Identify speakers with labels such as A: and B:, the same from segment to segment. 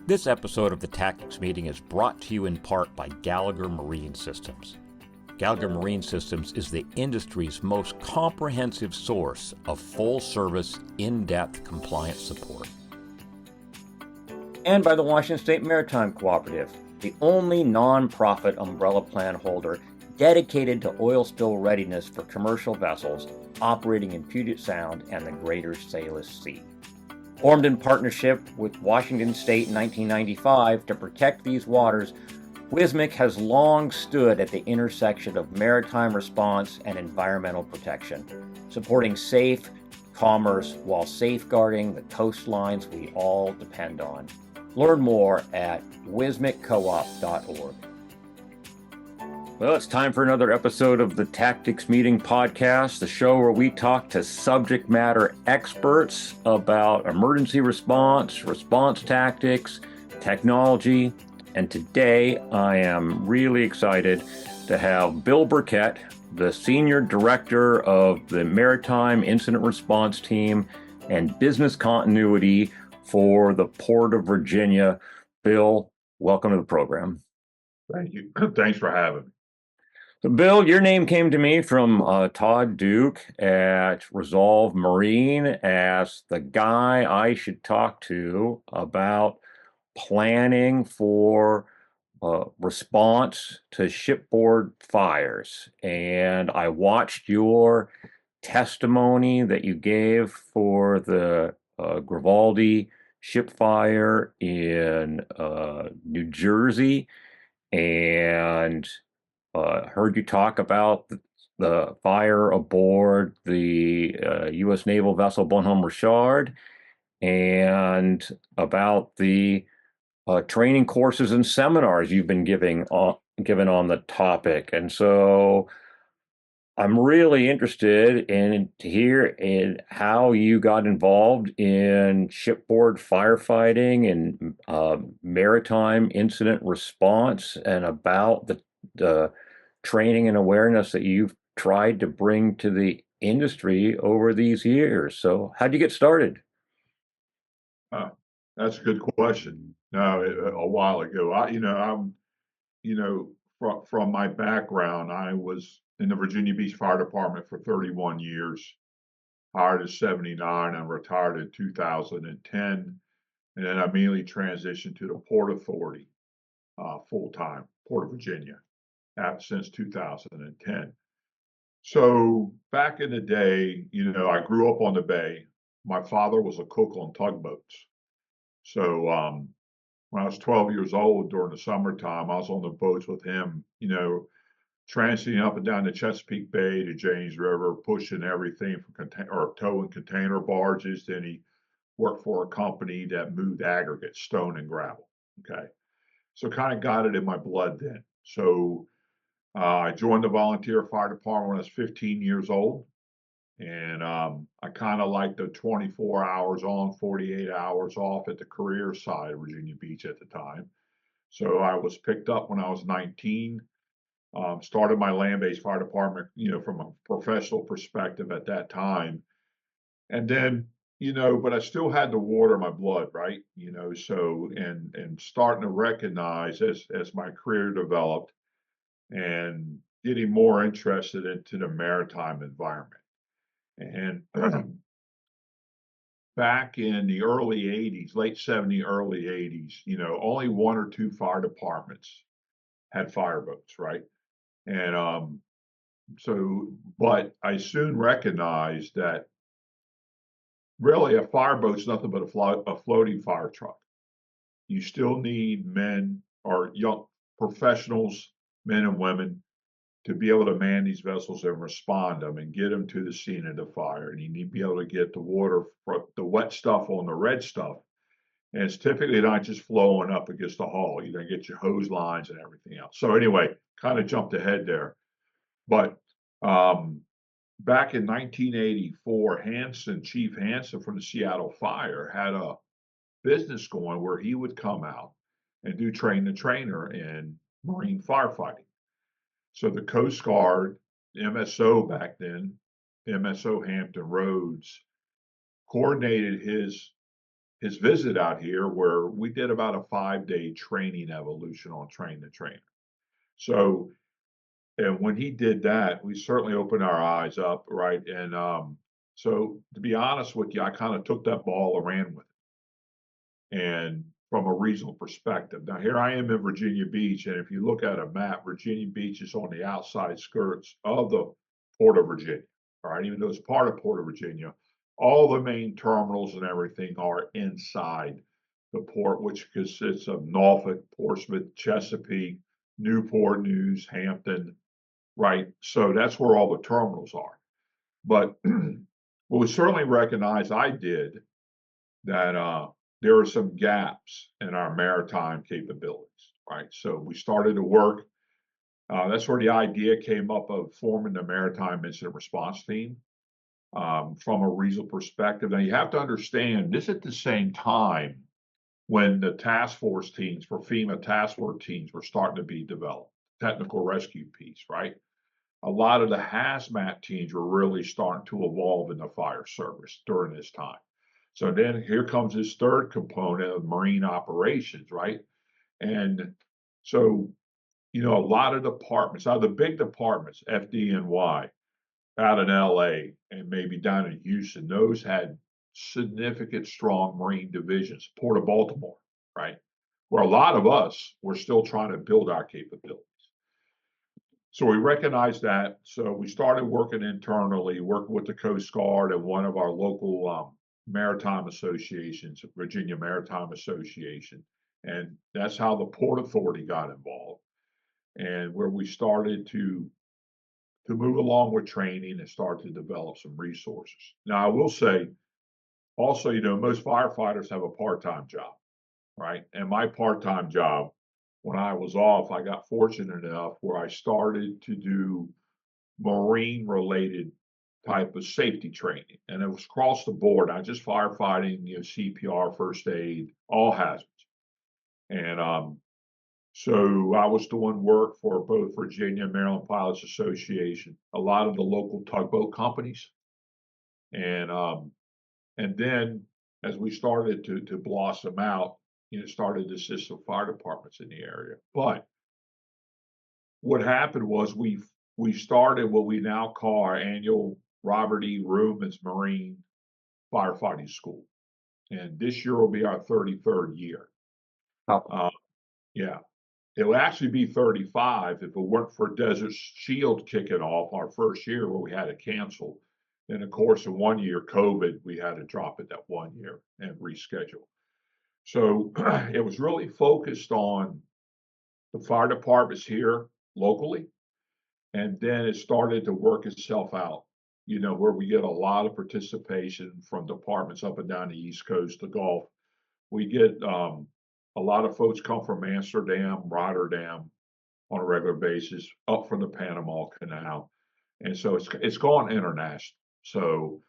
A: This episode of the Tactics Meeting is brought to you in part by Gallagher Marine Systems. Gallagher Marine Systems is the industry's most comprehensive source of full-service, in-depth compliance support. And by the Washington State Maritime Cooperative, the only non-profit umbrella plan holder dedicated to oil spill readiness for commercial vessels operating in Puget Sound and the Greater Salish Sea. Formed in partnership with Washington State in 1995 to protect these waters, WSMC has long stood at the intersection of maritime response and environmental protection, supporting safe commerce while safeguarding the coastlines we all depend on. Learn more at wismccoop.org. Well, it's time for another episode of the Tactics Meeting podcast, the show where we talk to subject matter experts about emergency response, response tactics, technology. And today I am really excited to have Bill Burket, the Senior Director of the Maritime Incident Response Team and Business Continuity for the Port of Virginia. Bill, welcome to the program.
B: Thank you. Thanks for having me.
A: So Bill, your name came to me from Todd Duke at Resolve Marine as the guy I should talk to about planning for response to shipboard fires. And I watched your testimony that you gave for the Grivaldi ship fire in New Jersey, and heard you talk about the fire aboard the U.S. naval vessel Bonhomme Richard, and about the training courses and seminars you've been given on the topic. And so I'm really interested to hear in how you got involved in shipboard firefighting and maritime incident response, and about the training and awareness that you've tried to bring to the industry over these years. So how'd you get started?
B: That's a good question. No, a while ago, from my background, I was in the Virginia Beach Fire Department for 31 years, hired in 79 and retired in 2010. And then I immediately transitioned to the Port Authority full-time, Port of Virginia, since 2010. So back in the day, I grew up on the bay. My father was a cook on tugboats. So when I was 12 years old during the summertime, I was on the boats with him, transiting up and down the Chesapeake Bay to James River, pushing everything from towing container barges. Then he worked for a company that moved aggregate, stone and gravel. Okay. So kind of got it in my blood then. So I joined the volunteer fire department when I was 15 years old. And I kind of liked the 24 hours on, 48 hours off at the career side of Virginia Beach at the time. So I was picked up when I was 19, started my land-based fire department, from a professional perspective at that time. And then, but I still had the water in my blood, right? So, and starting to recognize as my career developed and getting more interested into the maritime environment. And back in the early 80s, late 70s, early 80s, only one or two fire departments had fireboats, right? And but I soon recognized that really a fireboat's nothing but a floating fire truck. You still need men or young professionals, men and women, to be able to man these vessels and respond them and get them to the scene of the fire. And you need to be able to get the water, the wet stuff on the red stuff. And it's typically not just flowing up against the hull. You then get your hose lines and everything else. So anyway, kind of jumped ahead there. But back in 1984, Chief Hansen from the Seattle Fire had a business going where he would come out and do train the trainer in marine firefighting. So the Coast Guard, MSO back then, MSO Hampton Roads, coordinated his his visit out here where we did about a 5 day training evolution on train the trainer. So, and when he did that, we certainly opened our eyes up, right? And so, to be honest with you, I kind of took that ball and ran with it. And from a regional perspective, now here I am in Virginia Beach, and if you look at a map, Virginia Beach is on the outside skirts of the Port of Virginia. All right, even though it's part of Port of Virginia, all the main terminals and everything are inside the port, which consists of Norfolk, Portsmouth, Chesapeake, Newport News, Hampton, right? So that's where all the terminals are. But what we certainly recognize, I did, that there are some gaps in our maritime capabilities, right? So we started to work. That's where the idea came up of forming the Maritime Incident Response Team from a regional perspective. Now you have to understand this at the same time when the task force teams for FEMA task force teams were starting to be developed, technical rescue piece, right? A lot of the hazmat teams were really starting to evolve in the fire service during this time. So then here comes this third component of marine operations, right? And so, a lot of departments, out of the big departments, FDNY, out in LA and maybe down in Houston, those had significant, strong marine divisions, Port of Baltimore, right? Where a lot of us were still trying to build our capability. So we recognized that. So we started working internally, working with the Coast Guard and one of our local maritime associations, Virginia Maritime Association. And that's how the Port Authority got involved. And where we started to move along with training and start to develop some resources. Now, I will say also, most firefighters have a part-time job, right? And my part-time job, when I was off, I got fortunate enough where I started to do marine related type of safety training. And it was across the board, not just firefighting, CPR, first aid, all hazards. And so I was doing work for both Virginia and Maryland Pilots Association, a lot of the local tugboat companies. And then as we started to blossom out, started to assist some fire departments in the area. But what happened was we started what we now call our annual Robert E. Rumens Marine Firefighting School. And this year will be our 33rd year.
A: Oh.
B: Yeah. It would actually be 35 if it weren't for Desert Shield kicking off our first year where we had to cancel. And of course, in 1 year, COVID, we had to drop it that 1 year and reschedule. So it was really focused on the fire departments here locally. And then it started to work itself out, where we get a lot of participation from departments up and down the East Coast, the Gulf. We get a lot of folks come from Amsterdam, Rotterdam on a regular basis, up from the Panama Canal. And so it's gone international. So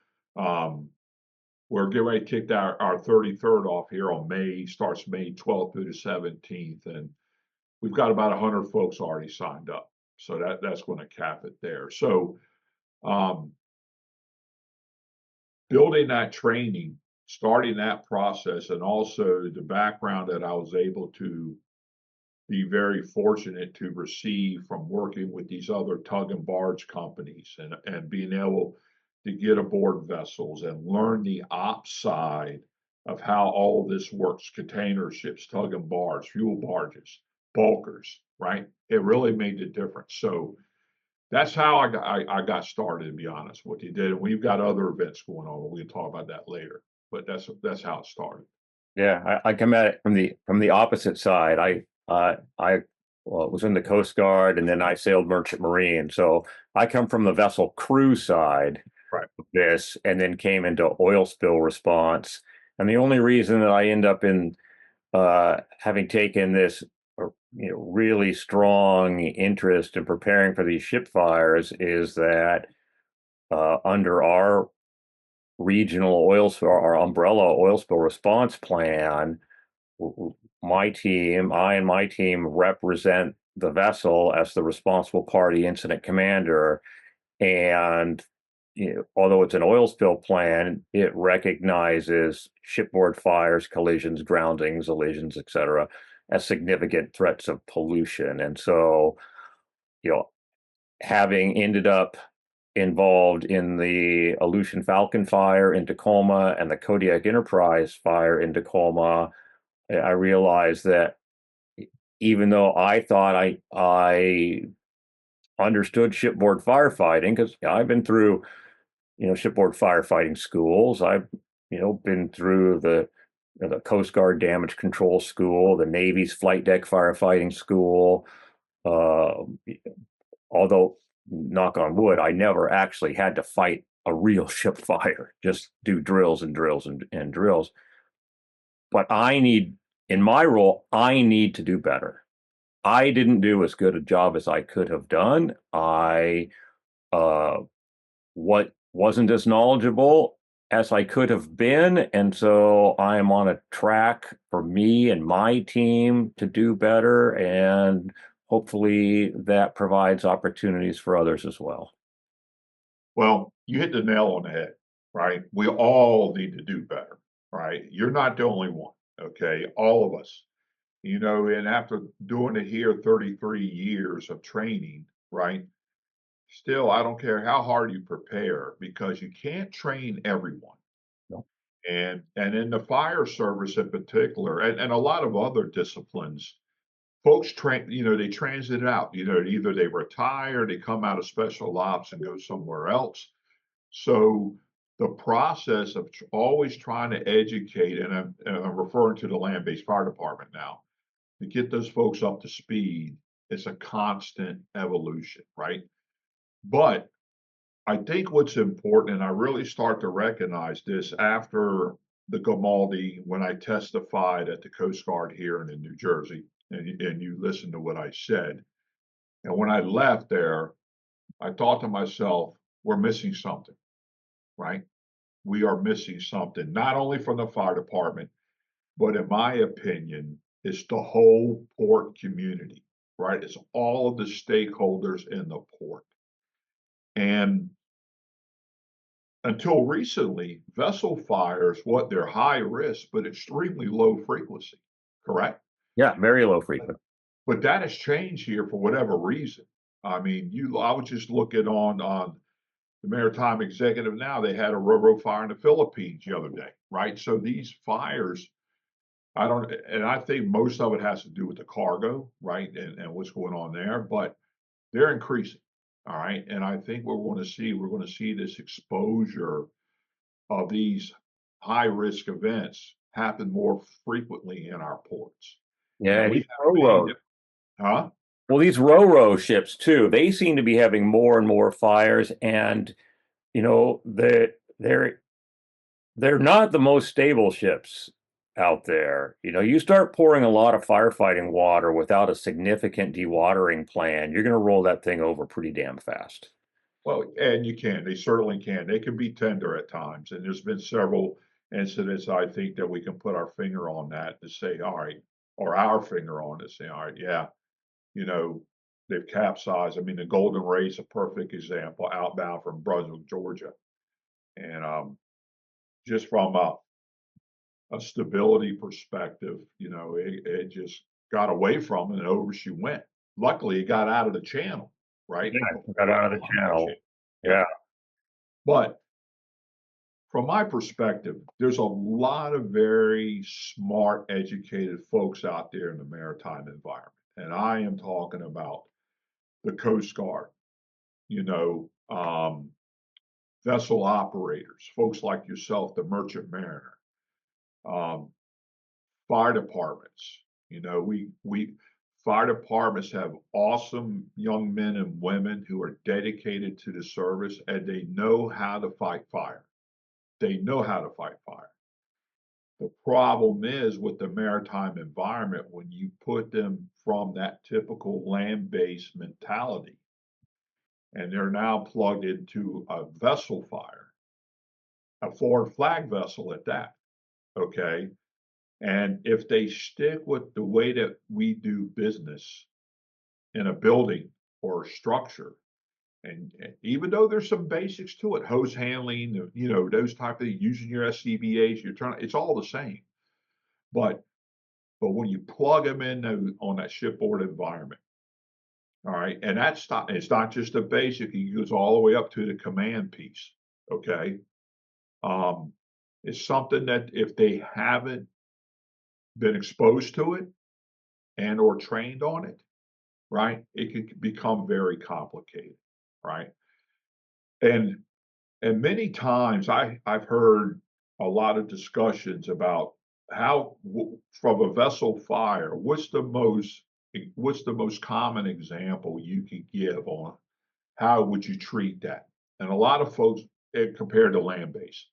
B: we're getting ready to kick our 33rd off here on starts May 12th through the 17th. And we've got about 100 folks already signed up. So that's going to cap it there. So building that training, starting that process, and also the background that I was able to be very fortunate to receive from working with these other tug and barge companies and being able to get aboard vessels and learn the ops side of how all of this works, container ships, tug and barge, fuel barges, bulkers, right? It really made a difference. So that's how I got started, to be honest with you. And we've got other events going on. We can talk about that later, but that's how it started.
A: Yeah, I come at it from the opposite side. I was in the Coast Guard, and then I sailed merchant marine. So I come from the vessel crew side
B: Right.
A: of this, and then came into oil spill response. And the only reason that I end up in having taken this really strong interest in preparing for these ship fires is that under our regional oil spill, our umbrella oil spill response plan, I and my team represent the vessel as the responsible party incident commander. And although it's an oil spill plan, it recognizes shipboard fires, collisions, groundings, elisions, etc., as significant threats of pollution. And so, you know, having ended up involved in the Aleutian Falcon fire in Tacoma and the Kodiak Enterprise fire in Tacoma, I realized that even though I thought I understood shipboard firefighting, because I've been through shipboard firefighting schools. I've been through the Coast Guard damage control school, the Navy's flight deck firefighting school. Uh, Although, knock on wood, I never actually had to fight a real ship fire, just do drills and drills and drills. But in my role, I need to do better. I didn't do as good a job as I could have done. I uh, wasn't as knowledgeable as I could have been. And so I am on a track for me and my team to do better. And hopefully that provides opportunities for others as well.
B: Well, you hit the nail on the head, right? We all need to do better, right? You're not the only one, okay? All of us, and after doing it here 33 years of training, right? Still, I don't care how hard you prepare because you can't train everyone.
A: No.
B: And in the fire service in particular, and a lot of other disciplines, folks train, they transit out, either they retire, they come out of special ops and go somewhere else. So the process of always trying to educate, and I'm referring to the land-based fire department now, to get those folks up to speed, it's a constant evolution, right? But I think what's important, and I really start to recognize this after the Grimaldi, when I testified at the Coast Guard here in New Jersey, and you listened to what I said. And when I left there, I thought to myself, we're missing something, right? We are missing something, not only from the fire department, but in my opinion, it's the whole port community, right? It's all of the stakeholders in the port. And until recently, vessel fires, they're high risk, but extremely low frequency, correct?
A: Yeah, very low frequency.
B: But that has changed here for whatever reason. I mean, I was just looking on the Maritime Executive now, they had a railroad fire in the Philippines the other day, right? So these fires, and I think most of it has to do with the cargo, right? And what's going on there, but they're increasing. All right. And I think we're going to see this exposure of these high risk events happen more frequently in our ports. And
A: Yeah,
B: we
A: these
B: have
A: ro-ros.
B: made it, huh?
A: Well, these ro-ro ships too, they seem to be having more and more fires, and you know, they're not the most stable ships out there. You start pouring a lot of firefighting water without a significant dewatering plan, you're going to roll that thing over pretty damn fast.
B: Well, and they certainly can. They can be tender at times. And there's been several incidents, I think, that we can put our finger on that to say, all right, or our finger on it, say, all right, yeah, you know, they've capsized. I mean, the Golden Ray is a perfect example outbound from Brunswick, Georgia. And just from a stability perspective, it just got away from it and over she went. Luckily, it got out of the channel, right?
A: Yeah, got out of the channel.
B: Yeah.
A: Yeah.
B: But from my perspective, there's a lot of very smart, educated folks out there in the maritime environment. And I am talking about the Coast Guard, you know, vessel operators, folks like yourself, the merchant mariner, um, fire departments. We fire departments have awesome young men and women who are dedicated to the service and they know how to fight fire. They know how to fight fire. The problem is with the maritime environment when you put them from that typical land-based mentality and they're now plugged into a vessel fire, a foreign flag vessel at that, okay? And if they stick with the way that we do business in a building or a structure, And even though there's some basics to it, hose handling, those type of things, using your SCBA's, it's all the same. But when you plug them in on that shipboard environment, all right, and it's not just a basic, it goes all the way up to the command piece. Okay. Um, it's something that if they haven't been exposed to it and or trained on it, right, it can become very complicated, right? And many times I've heard a lot of discussions about how from a vessel fire, what's the most common example you could give on how would you treat that? And a lot of folks compared to land base.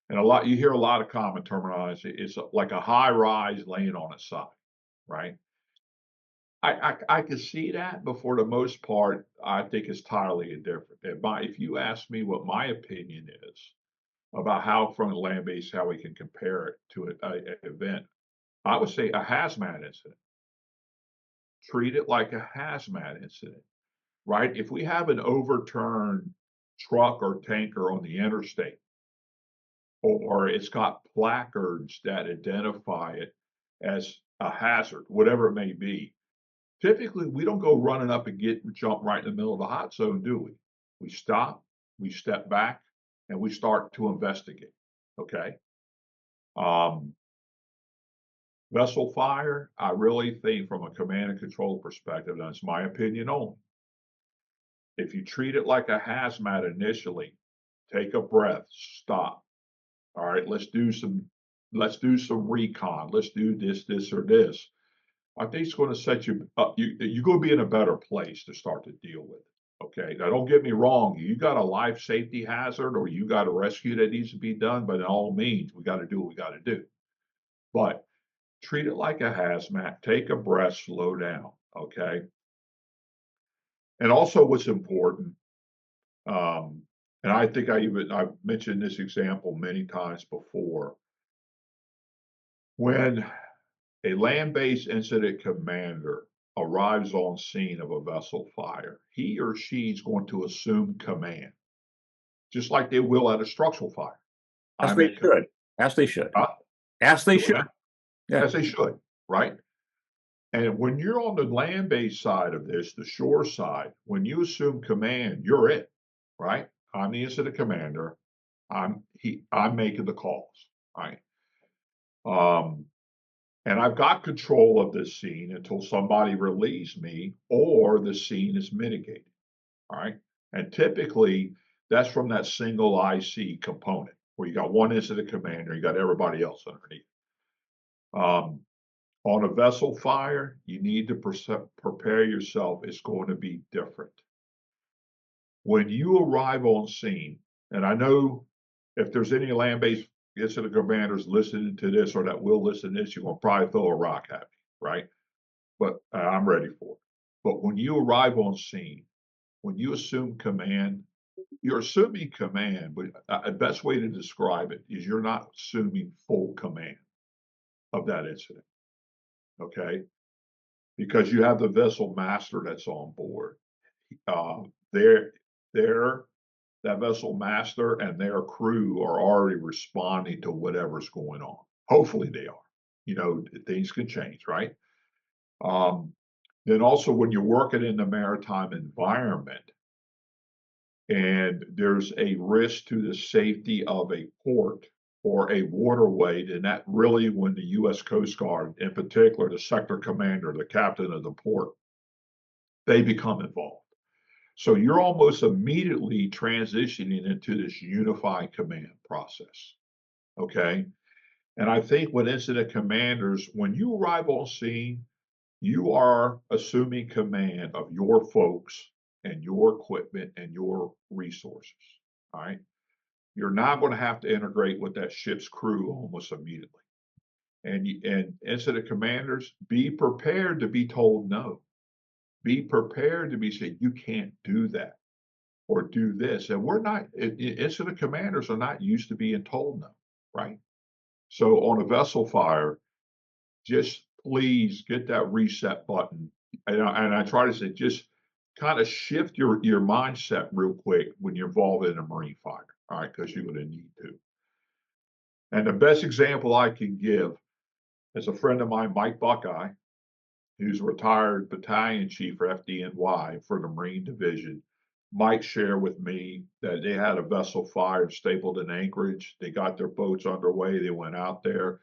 B: And you hear a lot of common terminology. It's like a high rise laying on its side, right? I can see that, but for the most part, I think it's entirely different. If you ask me what my opinion is about how from land base how we can compare it to an event, I would say a hazmat incident. Treat it like a hazmat incident, right? If we have an overturned truck or tanker on the interstate, or it's got placards that identify it as a hazard, whatever it may be. Typically, we don't go running up and jump right in the middle of the hot zone, do we? We stop, we step back, and we start to investigate. Okay. Um, Vessel fire, I really think from a command and control perspective, that's my opinion only. If you treat it like a hazmat initially, take a breath, stop. All right, let's do some recon. Let's do this, or this. I think it's going to set you up. You're going to be in a better place to start to deal with it. Okay. Now, don't get me wrong. You got a life safety hazard or you got a rescue that needs to be done, but in all means, we got to do what we got to do. But treat it like a hazmat. Take a breath, slow down. Okay. And also, what's important, um, and I think I've mentioned this example many times before. When a land-based incident commander arrives on scene of a vessel fire, he or she is going to assume command, just like they will at a structural fire.
A: As
B: I'm
A: they
B: at
A: should. As they should.
B: uh,
A: As they
B: doing
A: should.
B: that
A: Yeah.
B: as they should, right? And when you're on the land-based side of this, the shore side, when you assume command, you're it, right? I'm the incident commander. I'm making the calls, right? Um, and I've got control of this scene until somebody relieves me or the scene is mitigated. All right. And typically that's from that single IC component where you got one incident commander, you got everybody else underneath. Um, on a vessel fire, you need to prepare yourself. It's going to be different. When you arrive on scene, and I know if there's any land based incident commanders listening to this or that will listen to this, you're going to probably throw a rock at me, right? But I'm ready for it. But when you arrive on scene, when you assume command, you're assuming command, but the best way to describe it is you're not assuming full command of that incident, okay? Because you have the vessel master that's on board. Uh, they're, they're, that vessel master and their crew are already responding to whatever's going on. Hopefully they are. Things can change, right? Um, then also when you're working in the maritime environment and there's a risk to the safety of a port or a waterway, then that really when the U.S. Coast Guard, in particular the sector commander, the captain of the port, they become involved. So you're almost immediately transitioning into this unified command process. Okay. And I think with incident commanders, when you arrive on scene, you are assuming command of your folks and your equipment and your resources. All right. You're not going to have to integrate with that ship's crew almost immediately. And incident commanders, be prepared to be told no. Be prepared to be said, you can't do that or do this. And we're not, incident commanders are not used to being told no, right? So on a vessel fire, just please get that reset button. And I try to say, just kind of shift your mindset real quick when you're involved in a marine fire, all right, because you're going to need to. And the best example I can give is a friend of mine, Mike Buckeye, who's a retired battalion chief for FDNY for the Marine Division. Mike shared with me that they had a vessel fire in Stapleton, Anchorage. They got their boats underway. They went out there.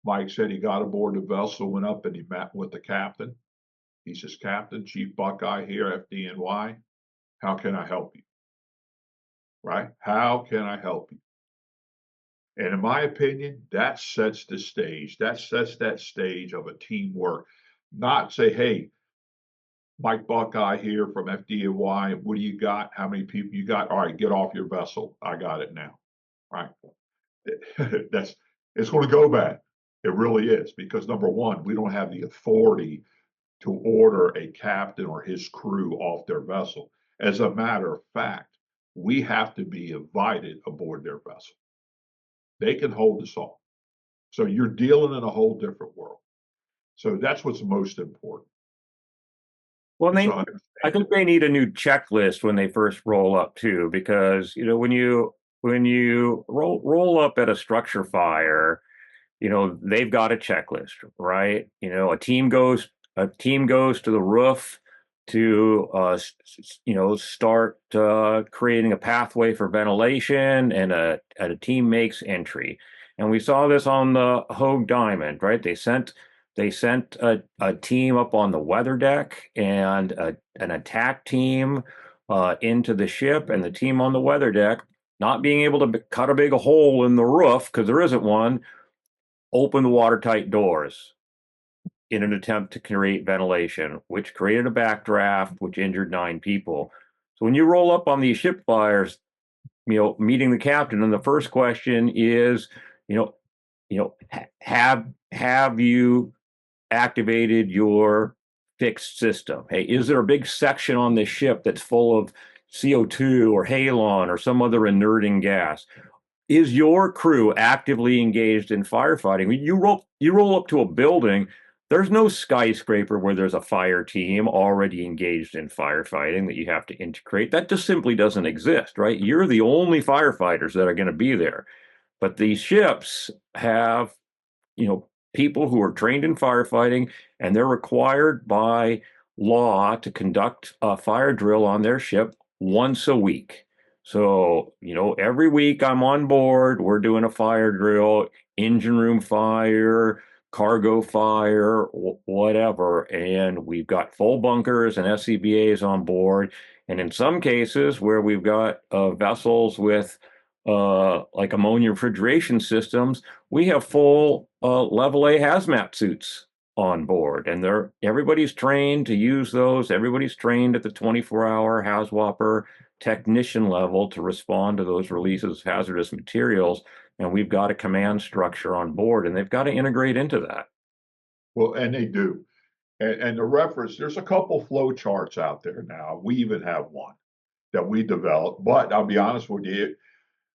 B: Mike said he got aboard the vessel, went up and he met with the captain. He says, Captain, Chief Buckeye here, FDNY. How can I help you? Right? How can I help you? And in my opinion, that sets the stage. That sets that stage of a teamwork. Not say, hey, Mike Buckeye here from FDNY. What do you got? How many people you got? All right, get off your vessel. I got it now. Right. That's it's going to go bad. It really is because number one, we don't have the authority to order a captain or his crew off their vessel. As a matter of fact, we have to be invited aboard their vessel. They can hold us off. So you're dealing in a whole different world. So that's what's most important.
A: Well,
B: Is
A: they, I think they need a new checklist when they first roll up too, because when you roll up at a structure fire, they've got a checklist, right? A team goes to the roof to start creating a pathway for ventilation, and a team makes entry. And we saw this on the Hogue Diamond, right? They sent a team up on the weather deck and an attack team into the ship, and the team on the weather deck, not being able to cut a big hole in the roof because there isn't one, open the watertight doors in an attempt to create ventilation, which created a backdraft, which injured 9 people. So when you roll up on these ship fires, meeting the captain, and the first question is, you know, have you activated your fixed system? Hey, is there a big section on this ship that's full of CO2 or halon or some other inerting gas? Is your crew actively engaged in firefighting? You roll up to a building. There's no skyscraper where there's a fire team already engaged in firefighting that you have to integrate. That just simply doesn't exist, right? You're the only firefighters that are going to be there. But these ships have, people who are trained in firefighting, and they're required by law to conduct a fire drill on their ship once a week. So, every week I'm on board, we're doing a fire drill, engine room fire, cargo fire, whatever. And we've got full bunkers and SCBAs on board. And in some cases where we've got vessels with like ammonia refrigeration systems, we have full level A hazmat suits on board, and everybody's trained to use those. Everybody's trained at the 24-hour HAZWOPER technician level to respond to those releases of hazardous materials. And we've got a command structure on board, and they've got to integrate into that.
B: Well, and they do. And the reference, there's a couple flow charts out there now. We even have one that we developed, but I'll be honest with you,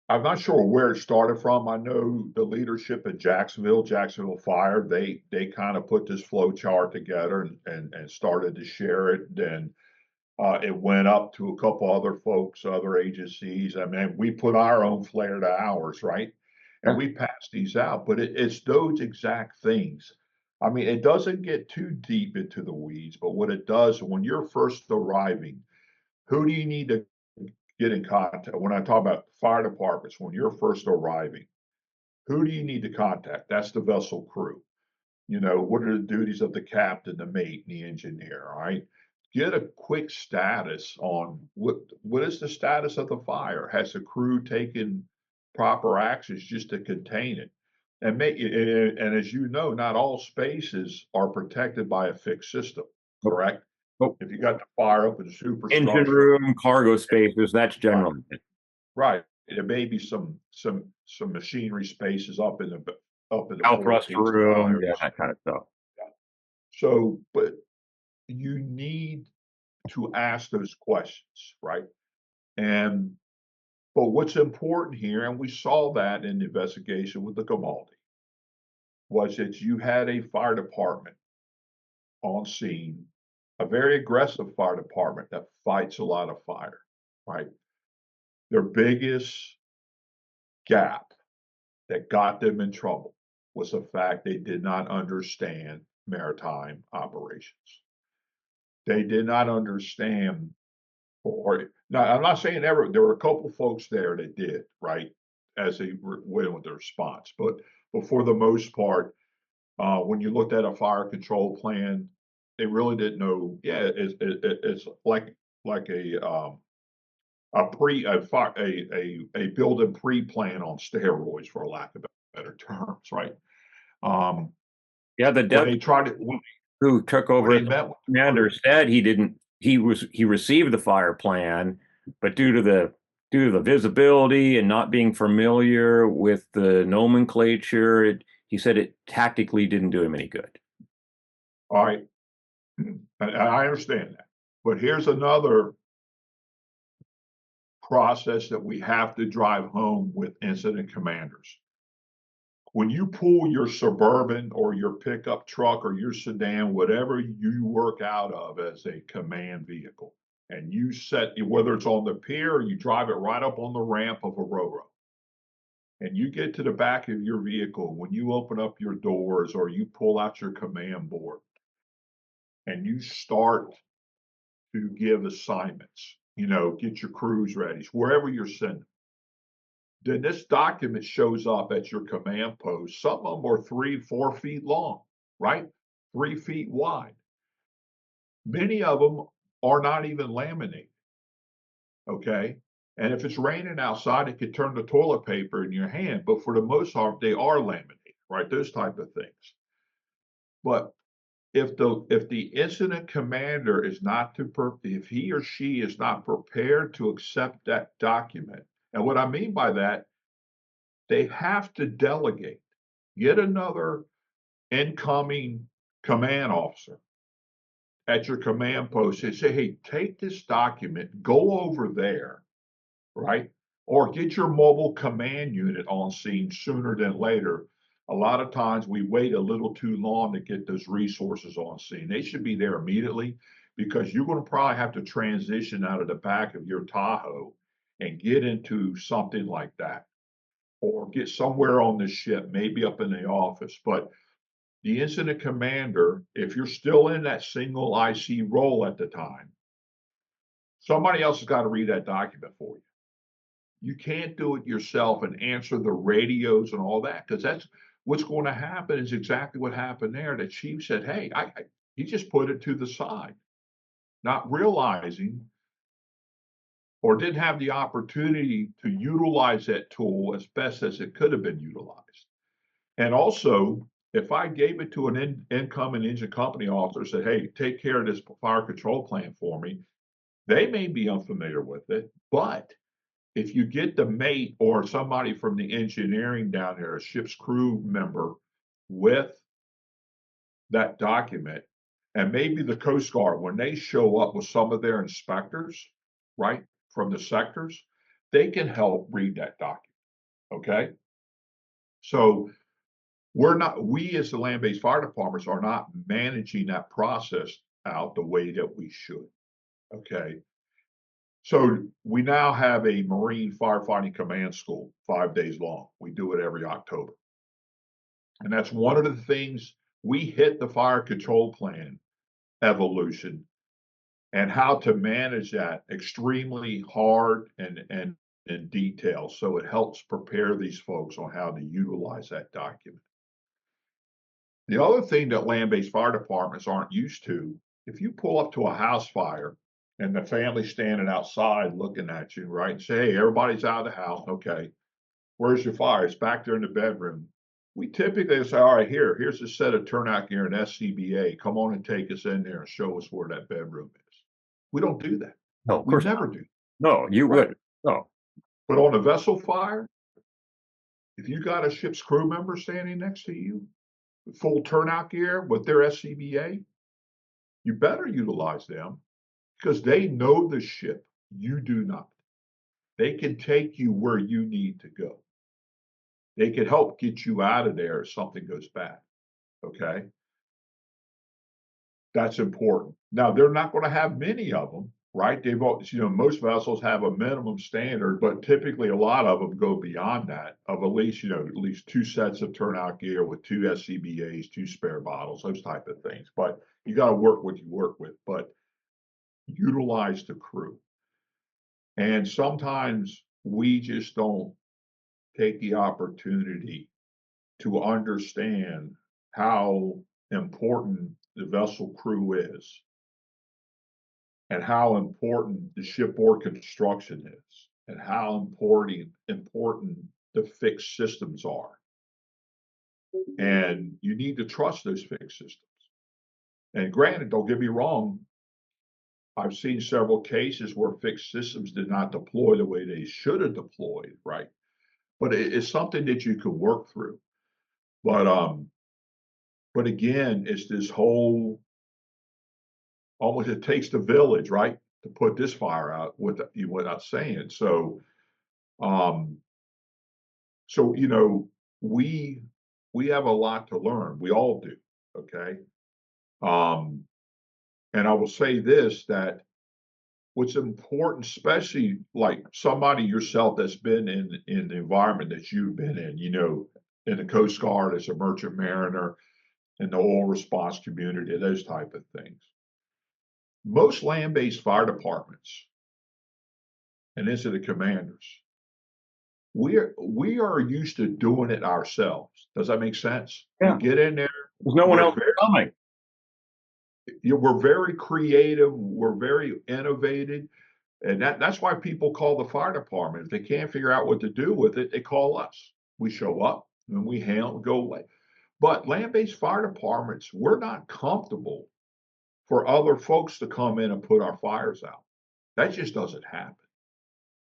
B: I'm not sure where it started from. I know the leadership at Jacksonville Fire, they kind of put this flow chart together and started to share it. Then it went up to a couple other folks, other agencies. I mean, we put our own flair to ours, right? And we passed these out, but it's those exact things. I mean, it doesn't get too deep into the weeds, but what it does when you're first arriving, who do you need to get in contact? When I talk about fire departments, when you're first arriving, who do you need to contact? That's the vessel crew. What are the duties of the captain, the mate, and the engineer? All right. Get a quick status on what is the status of the fire? Has the crew taken proper actions just to contain it? And as you know, not all spaces are protected by a fixed system, correct?
A: Nope.
B: If you got the fire up in the
A: Engine
B: superstructure,
A: room, cargo spaces, that's generally it.
B: right. There may be some machinery spaces up in the
A: Bow
B: forward
A: thrust
B: case of
A: room, yeah,
B: fires.
A: that kind of stuff.
B: So, but you need to ask those questions, right? And but what's important here, and we saw that in the investigation with the Grimaldi, was that you had a fire department on scene, a very aggressive fire department that fights a lot of fire, right? Their biggest gap that got them in trouble was the fact they did not understand maritime operations. They did not understand, or now I'm not saying ever, there were a couple folks there that did, right, as they went with the response. But for the most part, when you looked at a fire control plan, they really didn't know. Yeah, it's like a build and pre-plan on steroids, for lack of better terms, right? Um,
A: Yeah, the
B: when
A: depth
B: they tried it, when,
A: who took
B: when
A: over
B: they
A: as
B: met with the
A: commander
B: crew,
A: said he received the fire plan, but due to the visibility and not being familiar with the nomenclature, he said it tactically didn't do him any good.
B: all right, and I understand that, but here's another process that we have to drive home with incident commanders. When you pull your Suburban or your pickup truck or your sedan, whatever you work out of as a command vehicle, and you set, whether it's on the pier or you drive it right up on the ramp of a Roro, and you get to the back of your vehicle, when you open up your doors or you pull out your command board and you start to give assignments, get your crews ready, wherever you're sending, then this document shows up at your command post. Some of them are 3, 4 feet long, right? 3 feet wide. Many of them are not even laminated, okay? And if it's raining outside, it could turn to toilet paper in your hand, but for the most part, they are laminated, right? Those type of things. But if the incident commander is not if he or she is not prepared to accept that document, and what I mean by that, they have to delegate. Get another incoming command officer at your command post and say, hey, take this document, go over there, right? Or get your mobile command unit on scene sooner than later. A lot of times we wait a little too long to get those resources on scene. They should be there immediately because you're going to probably have to transition out of the back of your Tahoe and get into something like that or get somewhere on the ship, maybe up in the office. But the incident commander, if you're still in that single IC role at the time, somebody else has got to read that document for you. You can't do it yourself and answer the radios and all that because that's what's going to happen is exactly what happened there. The chief said, hey, he just put it to the side, not realizing or didn't have the opportunity to utilize that tool as best as it could have been utilized. And also, if I gave it to an incoming engine company officer, said, hey, take care of this fire control plan for me, they may be unfamiliar with it. But if you get the mate or somebody from the engineering down there, a ship's crew member with that document, and maybe the Coast Guard, when they show up with some of their inspectors, right, from the sectors, they can help read that document. Okay. So we as the land-based fire departments are not managing that process out the way that we should. Okay. So we now have a Marine Firefighting Command School, 5 days long. We do it every October. And that's one of the things we hit the fire control plan evolution and how to manage that extremely hard and in detail. So it helps prepare these folks on how to utilize that document. The other thing that land-based fire departments aren't used to, if you pull up to a house fire and the family's standing outside looking at you, right, and say, hey, everybody's out of the house. Okay, where's your fire? It's back there in the bedroom. We typically say, all right, here's a set of turnout gear and SCBA. Come on and take us in there and show us where that bedroom is. We don't do that.
A: No, of
B: We
A: course
B: never
A: not.
B: do.
A: No, you
B: Right.
A: would. No.
B: But on a vessel fire, if you got a ship's crew member standing next to you, full turnout gear with their SCBA, you better utilize them because they know the ship. You do not. They can take you where you need to go. They can help get you out of there if something goes bad. Okay. That's important. Now, they're not going to have many of them, right? Most vessels have a minimum standard, but typically a lot of them go beyond that of at least two sets of turnout gear with two SCBAs, two spare bottles, those type of things. But you got to work what you work with, but utilize the crew. And sometimes we just don't take the opportunity to understand how important the vessel crew is and how important the shipboard construction is and how important the fixed systems are. And you need to trust those fixed systems. And granted, don't get me wrong, I've seen several cases where fixed systems did not deploy the way they should have deployed, right? But it's something that you can work through. But again, it's this whole almost it takes the village, right, to put this fire out without saying. Um, so we we have a lot to learn. We all do. Okay. Um, and I will say this that what's important, especially like somebody yourself that's been in the environment that you've been in, in the Coast Guard as a merchant mariner, in the oil response community, those type of things. Most land-based fire departments and incident commanders, we are used to doing it ourselves. Does that make sense? We
A: Yeah,
B: get in there.
A: there's no one
B: We're
A: else
B: very,
A: coming.
B: we're very creative. We're very innovative, and that's why people call the fire department. If they can't figure out what to do with it, they call us. We show up and we handle go away. But land-based fire departments, we're not comfortable for other folks to come in and put our fires out. That just doesn't happen.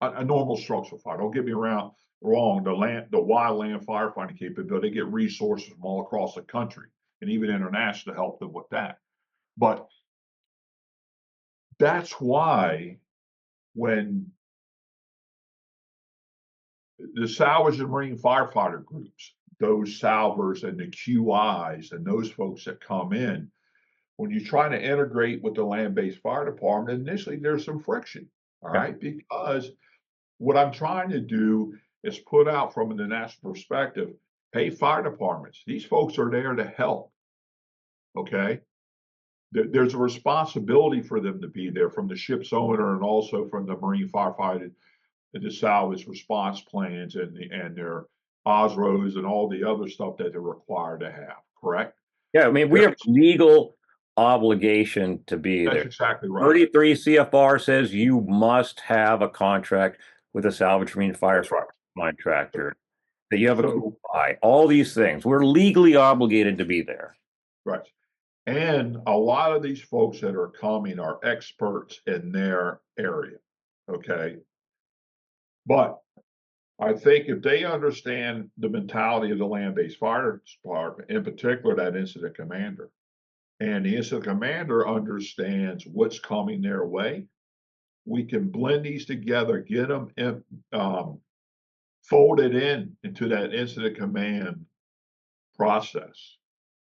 B: A normal structural fire. Don't get me wrong. The wild land firefighting capability, they get resources from all across the country and even international to help them with that. But that's why when the salvage and marine firefighter groups, those salvers and the QIs and those folks that come in, when you try to integrate with the land-based fire department, initially there's some friction, all
A: Yeah.
B: right? Because what I'm trying to do is put out from the national perspective, hey, fire departments, these folks are there to help, okay? There's a responsibility for them to be there from the ship's owner and also from the marine firefighting and the salvage response plans and their OSROs and all the other stuff that they're required to have, correct?
A: Yeah, I mean, we have a legal obligation to be
B: That's
A: there.
B: exactly right.
A: 33 CFR says you must have a contract with a salvage marine
B: That's
A: firefighter
B: right.
A: contractor, that you have a crew
B: So,
A: by, all these things. We're legally obligated to be there.
B: right. And a lot of these folks that are coming are experts in their area. Okay. But I think if they understand the mentality of the land based fire department, in particular that incident commander, and the incident commander understands what's coming their way, we can blend these together, get them folded into that incident command process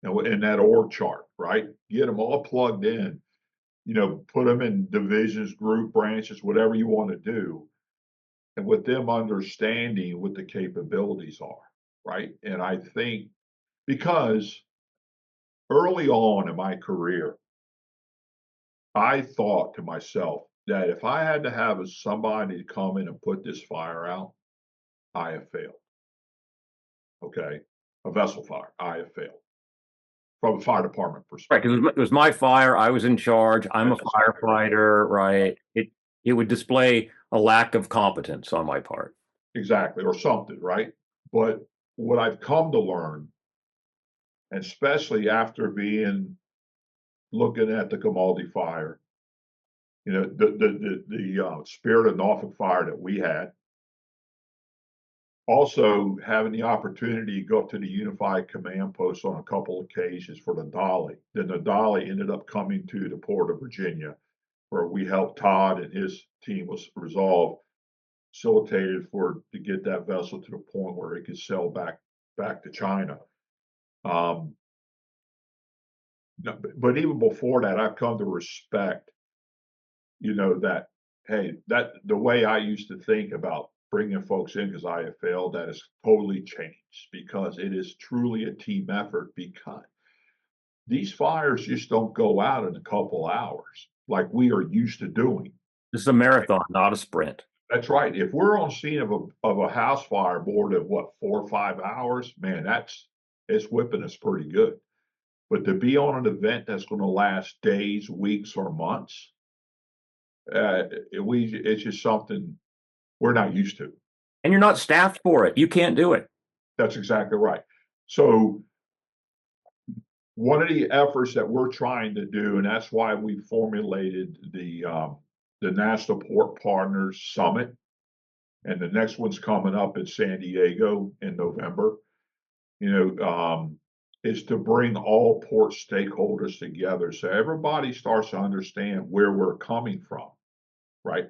B: in that org chart, right? Get them all plugged in, put them in divisions, group branches, whatever you want to do, and with them understanding what the capabilities are, right? And I think because early on in my career, I thought to myself that if I had to have somebody to come in and put this fire out, I have failed. Okay. A vessel fire, I have failed from a fire department
A: Right,
B: perspective.
A: because it was my fire. I was in charge. I'm a
B: That's exactly right.
A: firefighter, right? It would display a lack of competence on my part.
B: Exactly, or something, right? But what I've come to learn, and especially after looking at the Grimaldi fire, the Spirit of Norfolk fire that we had, also having the opportunity to go up to the Unified Command Post on a couple of occasions for the Dolly. Then the Dolly ended up coming to the Port of Virginia, where we helped Todd and his team was resolved, facilitated to get that vessel to the point where it could sail back to China. Um, No, but even before that, I've come to respect, that, hey, that the way I used to think about bringing folks in because I have failed, that has totally changed because it is truly a team effort because these fires just don't go out in a couple hours like we are used to doing.
A: This is a marathon, not a sprint.
B: That's right. If we're on scene of a house fire board of what, 4 or 5 hours, man, it's whipping us pretty good. But to be on an event that's going to last days, weeks, or months, it's just something we're not used to.
A: And you're not staffed for it. You can't do it.
B: That's exactly right. So one of the efforts that we're trying to do, and that's why we formulated the National Port Partners Summit, and the next one's coming up in San Diego in November. Is to bring all port stakeholders together so everybody starts to understand where we're coming from, right?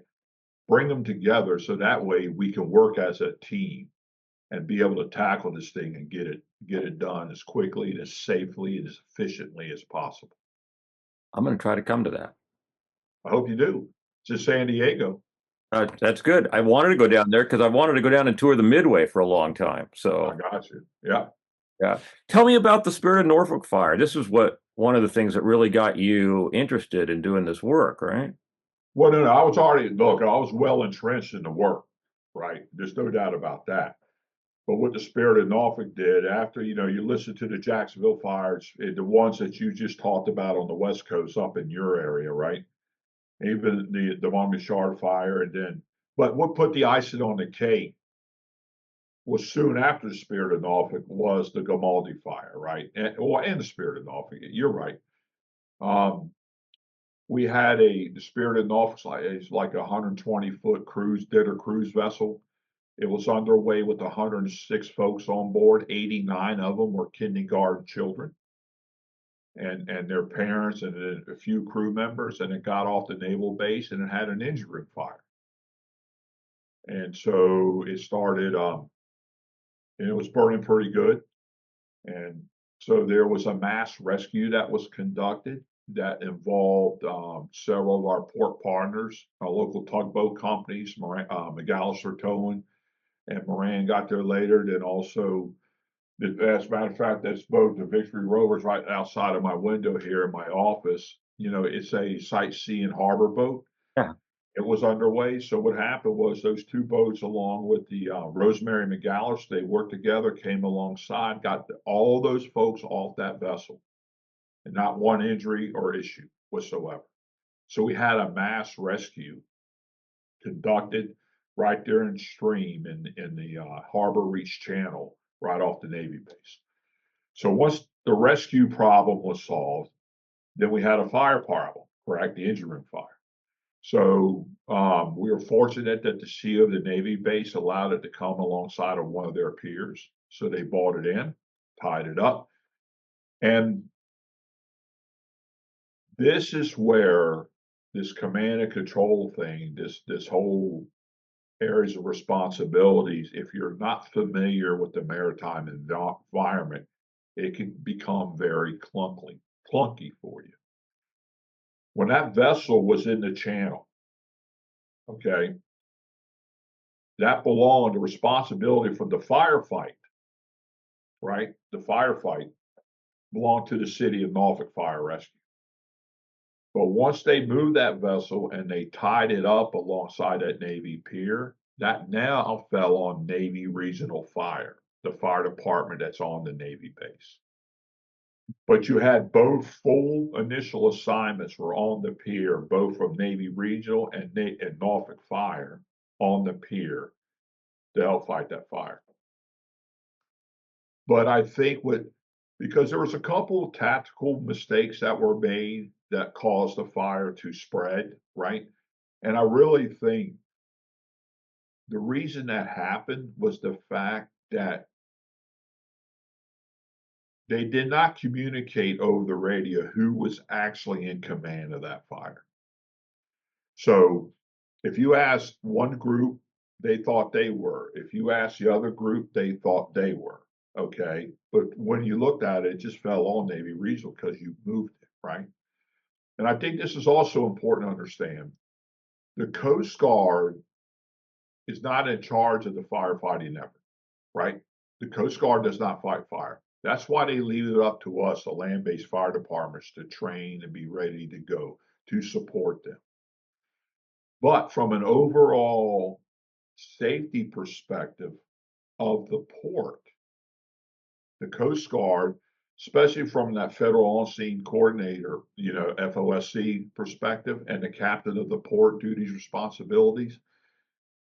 B: Bring them together so that way we can work as a team and be able to tackle this thing and get it done as quickly and as safely and as efficiently as possible.
A: I'm going to try to come to that.
B: I hope you do. It's in San Diego.
A: That's good. I wanted to go down there because I wanted to go down and tour the Midway for a long time.
B: I
A: So,
B: got you. Yeah.
A: yeah. Tell me about the Spirit of Norfolk fire. This is what one of the things that really got you interested in doing this work, right?
B: Well, no, I was already, look, I was well entrenched in the work, right? There's no doubt about that. But what the Spirit of Norfolk did after, you listen to the Jacksonville fires, the ones that you just talked about on the West Coast up in your area, right? Even the Montmouchard fire, and then, but what put the icing on the cake was soon after the Spirit of Norfolk was the Grimaldi fire, right? And the Spirit of Norfolk. You're right. Um, we had the Spirit of Norfolk, it's like a 120-foot cruise vessel. It was underway with 106 folks on board. 89 of them were kindergarten children and their parents and then a few crew members. And it got off the naval base and it had an engine room fire. And so it started, and it was burning pretty good. And so there was a mass rescue that was conducted that involved several of our port partners, our local tugboat companies, McAllister Towing and Moran got there later. Then also, as a matter of fact, that's boat, the Victory Rovers, right outside of my window here in my office. It's a sightseeing harbor boat.
A: Yeah.
B: It was underway. So what happened was those two boats, along with the Rosemary McAllister, they worked together, came alongside, got all those folks off that vessel, and not one injury or issue whatsoever. So we had a mass rescue conducted right there in stream in the Harbor Reach Channel, right off the Navy base. So once the rescue problem was solved, then we had a fire problem, correct? The engine room fire. So we were fortunate that the CEO of the Navy base allowed it to come alongside of one of their piers. So they brought it in, tied it up. And this is where this command and control thing, this whole areas of responsibilities, if you're not familiar with the maritime environment, it can become very clunky for you. When that vessel was in the channel, okay, that belonged, the responsibility for the firefight, right? The firefight belonged to the city of Norfolk Fire Rescue. But once they moved that vessel and they tied it up alongside that Navy pier, that now fell on Navy Regional Fire, the fire department that's on the Navy base. But you had both full initial assignments were on the pier, both from Navy Regional and Norfolk Fire on the pier to help fight that fire. But I think because there was a couple of tactical mistakes that were made that caused the fire to spread, right? And I really think the reason that happened was the fact that they did not communicate over the radio who was actually in command of that fire. So if you asked one group, they thought they were. If you asked the other group, they thought they were. Okay. But when you looked at it, it just fell on Navy Regional because you moved it. right? And I think this is also important to understand. The Coast Guard is not in charge of the firefighting effort, right? The Coast Guard does not fight fire. That's why they leave it up to us, the land-based fire departments, to train and be ready to go to support them. But from an overall safety perspective of the port, the Coast Guard, especially from that federal on-scene coordinator, FOSC perspective, and the captain of the port duties responsibilities,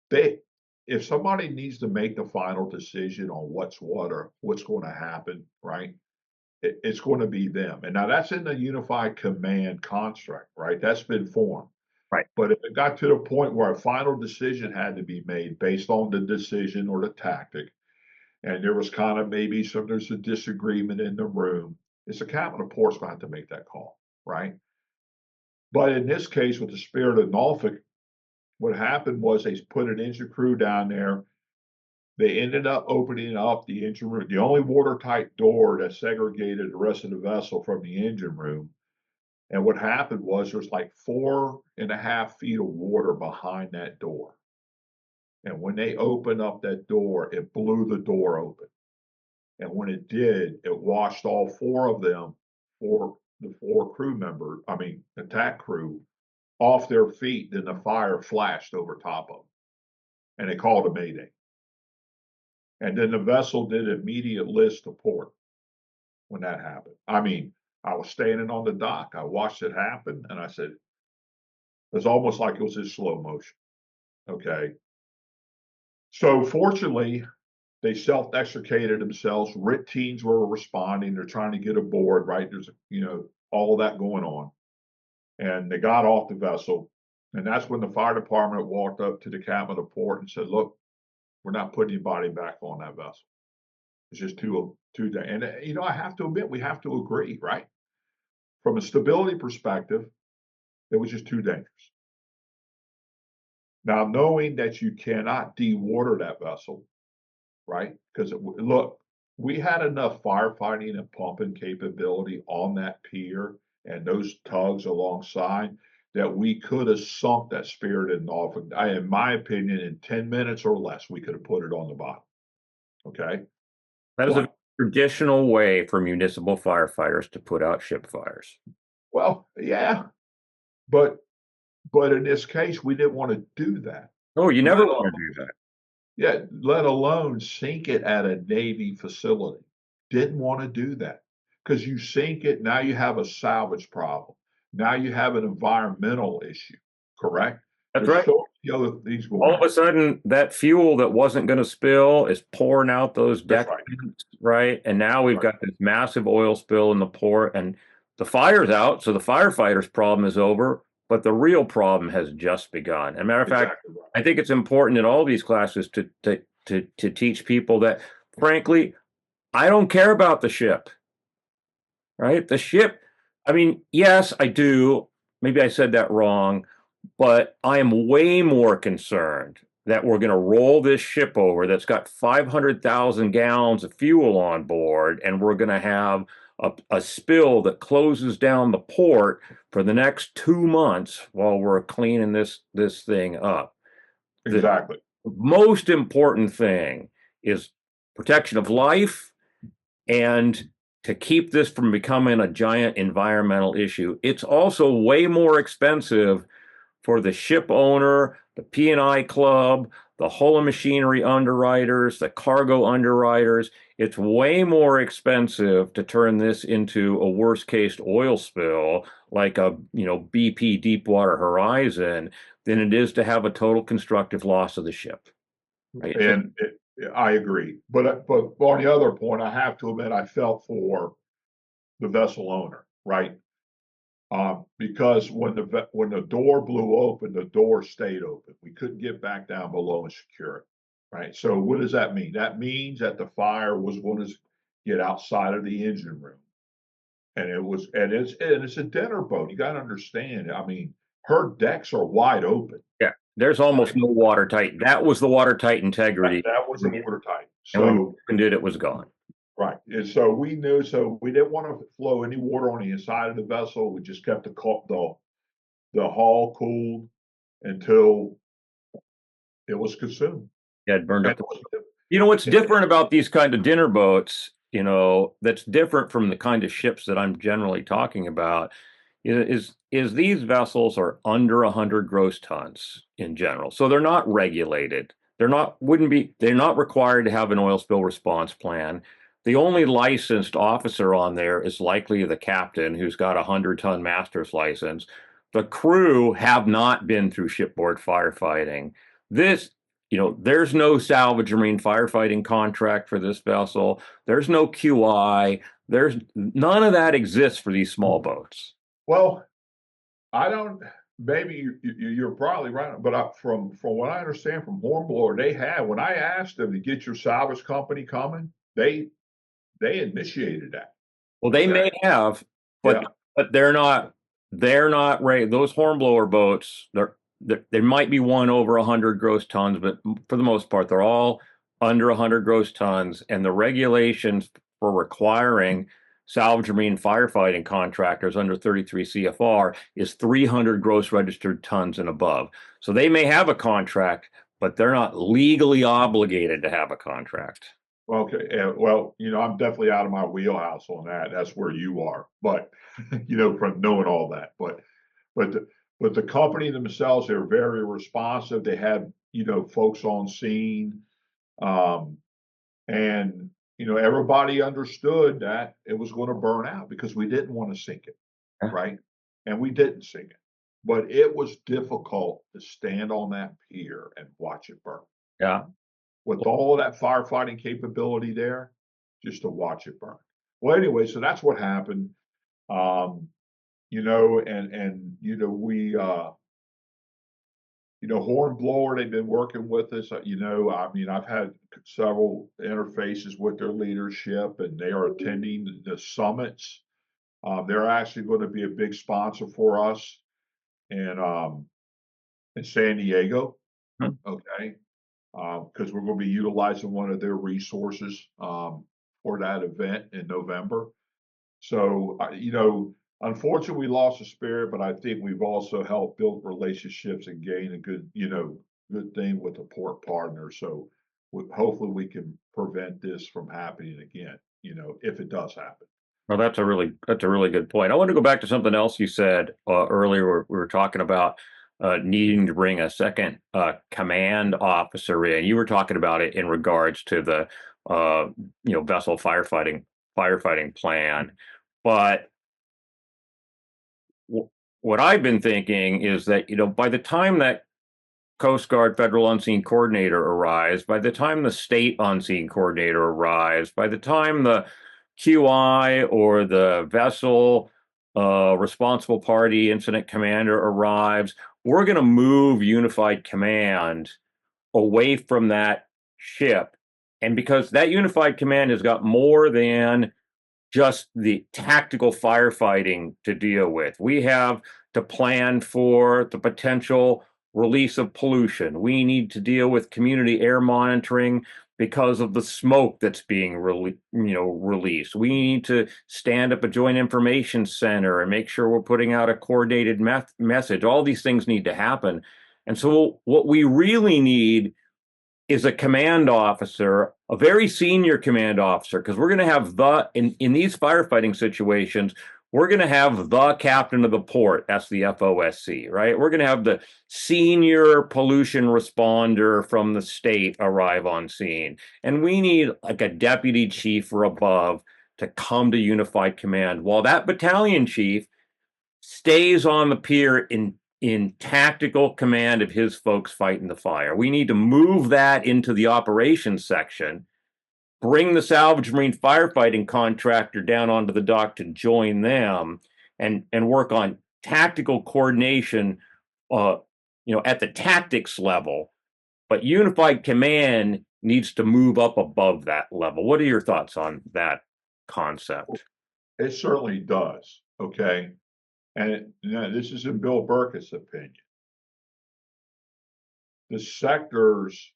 B: they if somebody needs to make the final decision on what's what or what's going to happen, right? It's going to be them. And now that's in the unified command construct, right? That's been formed.
A: Right.
B: But if it got to the point where a final decision had to be made based on the decision or the tactic, and there was kind of maybe there's a disagreement in the room, it's the captain of port's going to have to make that call, right? But in this case, with the Spirit of Norfolk, what happened was they put an engine crew down there. They ended up opening up the engine room, the only watertight door that segregated the rest of the vessel from the engine room. And what happened was there's like 4.5 feet of water behind that door. And when they opened up that door, it blew the door open. And when it did, it washed all four of them, the four crew members, attack crew, off their feet. Then the fire flashed over top of them. And they called a mayday. And then the vessel did immediate list to port when that happened. I was standing on the dock. I watched it happen, and I said, it was almost like it was in slow motion. Okay. So fortunately, they self-extricated themselves. RIT teams were responding. They're trying to get aboard, right? There's, all of that going on. And they got off the vessel. And that's when the fire department walked up to the captain of the port and said, look, we're not putting anybody back on that vessel. It's just too and I have to admit, we have to agree, right? From a stability perspective, it was just too dangerous. Now, knowing that you cannot dewater that vessel, right? Because look, we had enough firefighting and pumping capability on that pier and those tugs alongside that we could have sunk that Spirit of Norfolk. In my opinion, in 10 minutes or less, we could have put it on the bottom. Okay.
A: That is a traditional way for municipal firefighters to put out ship fires.
B: Well, yeah, but in this case, we didn't want to do that.
A: Oh, you never want to do that.
B: Yeah, let alone sink it at a Navy facility. Didn't want to do that because you sink it, now you have a salvage problem. Now you have an environmental issue, correct?
A: That's
B: There's
A: right.
B: so many other things going
A: All
B: on.
A: of a sudden, that fuel that wasn't going to spill is pouring out those
B: That's
A: deck
B: right.
A: vents, right? And now we've
B: Right.
A: got this massive oil spill in the port, and the fire's out, so the firefighter's problem is over, but the real problem has just begun. As a matter of fact,
B: Exactly right.
A: I think it's important in all these classes to teach people that, frankly, I don't care about the ship, right? The ship, yes, I do. Maybe I said that wrong, but I am way more concerned that we're going to roll this ship over that's got 500,000 gallons of fuel on board, and we're going to have a spill that closes down the port for the next 2 months while we're cleaning this thing up.
B: Exactly.
A: The most important thing is protection of life and to keep this from becoming a giant environmental issue. It's also way more expensive for the ship owner, the P&I club, the hull and machinery underwriters, the cargo underwriters. It's way more expensive to turn this into a worst case oil spill like a BP Deepwater Horizon than it is to have a total constructive loss of the ship. Right?
B: And I agree. But on the other point, I have to admit I felt for the vessel owner, right? Because when the door blew open, the door stayed open. We couldn't get back down below and secure it, right? So what does that mean? That means that the fire was going to get outside of the engine room, and it's a dinner boat. You got to understand. Her decks are wide open.
A: Yeah, there's almost no watertight. That was the watertight integrity.
B: That was the watertight.
A: And when you
B: So
A: opened it, it was gone.
B: Right. And so we knew, so we didn't want to flow any water on the inside of the vessel. We just kept the hull cooled until it was consumed.
A: Yeah, it burned
B: And
A: up. You know what's different about these kind of dinner boats, that's different from the kind of ships that I'm generally talking about, is these vessels are under 100 gross tons in general. So they're not regulated. They're not required to have an oil spill response plan. The only licensed officer on there is likely the captain who's got a 100-ton master's license. The crew have not been through shipboard firefighting. This there's no salvage marine firefighting contract for this vessel. There's no QI. There's none of that exists for these small boats.
B: well, I don't. Maybe you're probably right, but from what I understand from Hornblower, they have. When I asked them to get your salvage company coming, they initiated that.
A: Well, they may
B: Okay.
A: have, but
B: Yeah.
A: they're not right. Those hornblower boats, there might be one over 100 gross tons, but for the most part, they're all under 100 gross tons. And the regulations for requiring salvage marine firefighting contractors under 33 CFR is 300 gross registered tons and above. So they may have a contract, but they're not legally obligated to have a contract.
B: Okay. Well, I'm definitely out of my wheelhouse on that. That's where you are. But from knowing all that, but the, but the company themselves, they're very responsive. They had folks on scene, um, and everybody understood that it was going to burn out because we didn't want to sink it, right? And we didn't sink it, but it was difficult to stand on that pier and watch it burn
A: Yeah.
B: with all of that firefighting capability there, just to watch it burn. Well, anyway, so that's what happened. Um, and we Hornblower, they've been working with us. I mean, I've had several interfaces with their leadership, and they are attending the summits. They're actually going to be a big sponsor for us in San Diego.
A: Hmm.
B: Okay, because we're going to be utilizing one of their resources for that event in November. So, unfortunately, we lost the Spirit, but I think we've also helped build relationships and gain a good thing with a port partner. So, hopefully, we can prevent this from happening again. If it does happen.
A: Well, that's a really good point. I want to go back to something else you said earlier. We were talking about needing to bring a second command officer in. You were talking about it in regards to the vessel firefighting plan. But what I've been thinking is that by the time that Coast Guard Federal Unseen Coordinator arrives, by the time the State Unseen Coordinator arrives, by the time the QI or the vessel responsible party incident commander arrives, we're going to move unified command away from that ship. And because that unified command has got more than just the tactical firefighting to deal with. We have to plan for the potential release of pollution. We need to deal with community air monitoring because of the smoke that's being released. We need to stand up a joint information center and make sure we're putting out a coordinated message. All these things need to happen. And so what we really need is a command officer, a very senior command officer, because we're going to have in these firefighting situations, we're going to have the captain of the port. That's the FOSC, right? We're going to have the senior pollution responder from the state arrive on scene. And we need like a deputy chief or above to come to unified command, while that battalion chief stays on the pier in tactical command of his folks fighting the fire. We need to move that into the operations section, bring the salvage marine firefighting contractor down onto the dock to join them, and work on tactical coordination, at the tactics level. But unified command needs to move up above that level. What are your thoughts on that concept?
B: It certainly does. Okay, and this is in Bill Burket's opinion. The sectors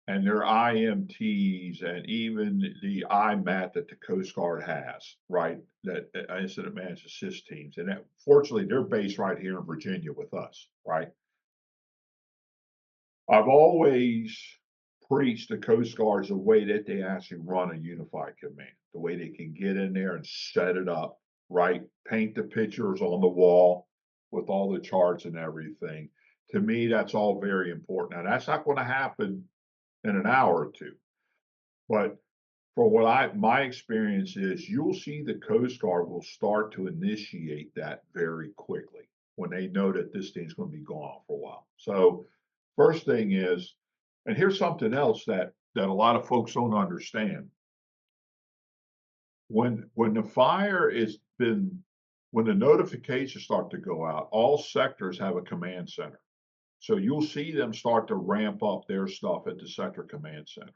B: and their IMTs and even the IMAT that the Coast Guard has, right? That Incident Management Assist Teams. And fortunately, they're based right here in Virginia with us, right? I've always preached the Coast Guard as a way that they actually run a unified command, the way they can get in there and set it up, right? Paint the pictures on the wall with all the charts and everything. To me, that's all very important. Now, that's not going to happen in an hour or two. But from what my experience is, you'll see the Coast Guard will start to initiate that very quickly when they know that this thing's going to be gone for a while. So first thing is, and here's something else that a lot of folks don't understand. When the fire is been when the notifications start to go out, all sectors have a command center. So you'll see them start to ramp up their stuff at the sector command center.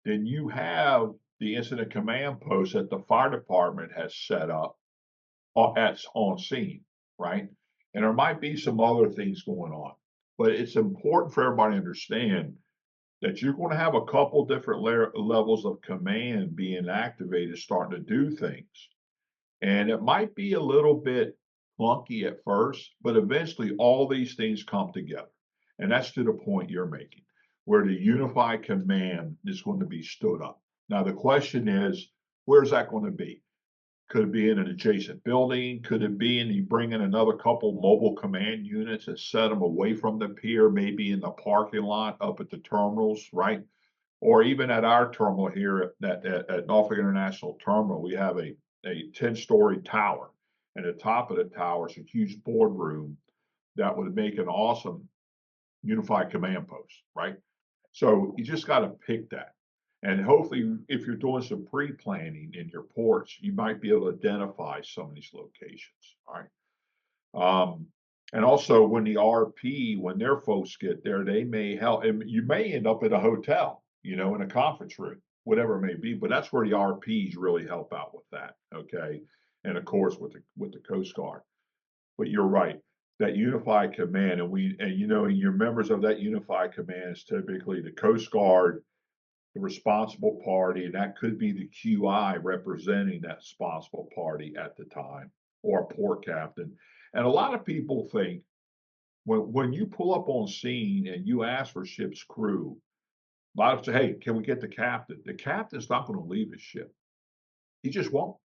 B: Then you have the incident command post that the fire department has set up on scene, right? And there might be some other things going on, but it's important for everybody to understand that you're going to have a couple different levels of command being activated, starting to do things. And it might be a little bit clunky at first, but eventually all these things come together. And that's to the point you're making, where the unified command is going to be stood up. Now, the question is, where's that going to be? Could it be in an adjacent building? Could it be in you bring in another couple mobile command units and set them away from the pier, maybe in the parking lot up at the terminals, right? Or even at our terminal here at Norfolk International Terminal, we have a 10-story tower. And at the top of the tower is a huge boardroom that would make an awesome unified command post, right? So you just got to pick that. And hopefully, if you're doing some pre-planning in your ports, you might be able to identify some of these locations, all right? And also when the RP, when their folks get there, they may help, and you may end up at a hotel, in a conference room, whatever it may be, but that's where the RPs really help out with that, okay? And of course, with the Coast Guard. But you're right, that unified command, and your members of that unified command is typically the Coast Guard, the responsible party, and that could be the QI representing that responsible party at the time, or a port captain. And a lot of people think when you pull up on scene and you ask for ship's crew, a lot of say, hey, can we get the captain? The captain's not going to leave his ship. He just won't.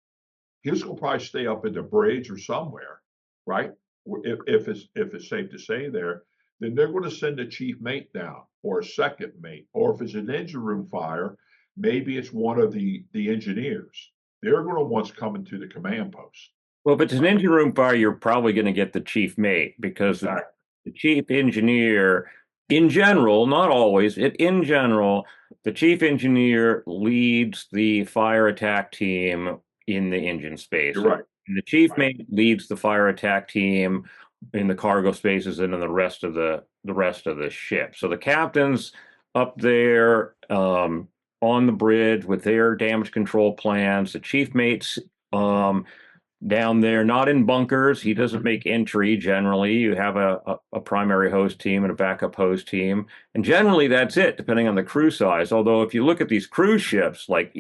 B: He's going to probably stay up in the bridge or somewhere, right? If it's safe to say there, then they're going to send a chief mate down or a second mate. Or if it's an engine room fire, maybe it's one of the engineers. They're going to want coming to the command post.
A: Well, if it's an engine room fire, you're probably going to get the chief mate because
B: Exactly.
A: the chief engineer, in general, not always, in general, the chief engineer leads the fire attack team in the engine space.
B: You're right.
A: And the chief
B: Right.
A: mate leads the fire attack team in the cargo spaces and in the rest of the ship. So the captain's up there on the bridge with their damage control plans. The chief mate's down there, not in bunkers. He doesn't make entry generally. You have a primary host team and a backup host team. And generally that's it, depending on the crew size. Although if you look at these cruise ships like,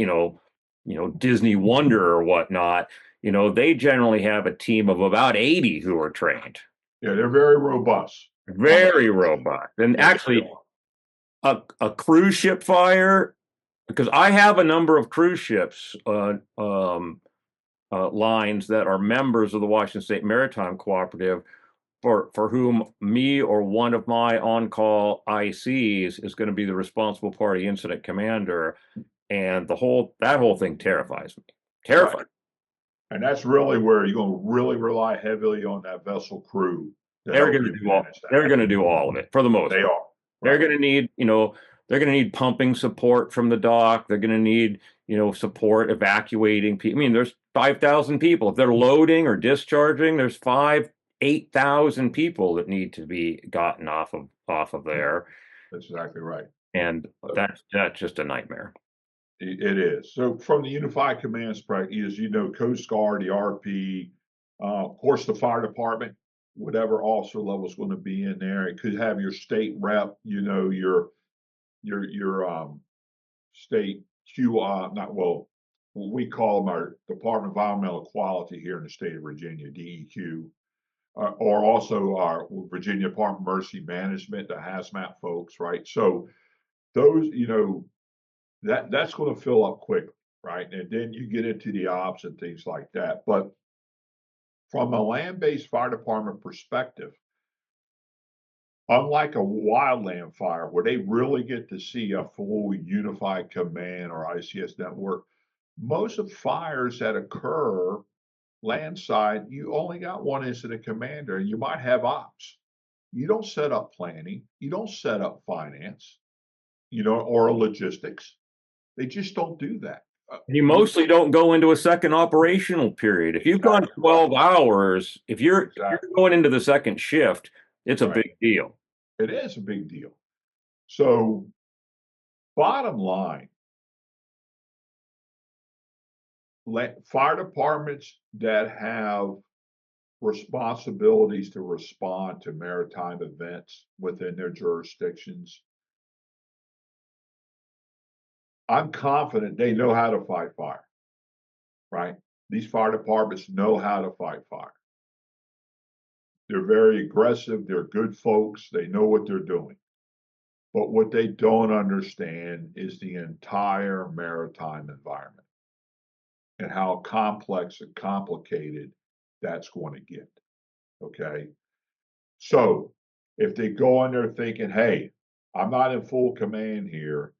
A: Disney Wonder or whatnot, they generally have a team of about 80 who are trained.
B: Yeah, they're very robust.
A: Very robust. And
B: Yes,
A: actually, a cruise ship fire, because I have a number of cruise ships lines that are members of the Washington State Maritime Cooperative, for whom me or one of my on-call ICs is going to be the responsible party incident commander, and that whole thing terrifies me. Terrifies.
B: Right. And that's really where you're going to really rely heavily on that vessel crew.
A: They're going to do all. They're going to do all of it for the most
B: They
A: part.
B: are.
A: They're going to need, they're going to need pumping support from the dock. They're going to need, support evacuating people. I mean, there's 5,000 people. If they're loading or discharging, there's 8,000 people that need to be gotten off of there.
B: That's exactly right.
A: And that's just a nightmare.
B: It is. So from the unified commands practice, Coast Guard, the RP, of course, the fire department, whatever officer level is going to be in there. It could have your state rep, your your state Q, not well, we call them our Department of Environmental Quality here in the state of Virginia, DEQ, or also our Virginia Department of Emergency Management, the hazmat folks, right? So those, that's going to fill up quickly, right? And then you get into the ops and things like that. But from a land-based fire department perspective, unlike a wildland fire where they really get to see a full unified command or ICS network, most of fires that occur landside, you only got one incident commander and you might have ops. You don't set up planning, you don't set up finance, or logistics. They just don't do that.
A: You mostly don't go into a second operational period. If you've gone
B: Exactly right.
A: 12 hours, if you're
B: Exactly
A: going into the second shift, it's a
B: right.
A: big deal.
B: It is a big deal. So, bottom line, fire departments that have responsibilities to respond to maritime events within their jurisdictions, I'm confident they know how to fight fire, right? These fire departments know how to fight fire. They're very aggressive, they're good folks, they know what they're doing. But what they don't understand is the entire maritime environment and how complex and complicated that's going to get. Okay. So if they go in there thinking, hey, I'm not in full command here,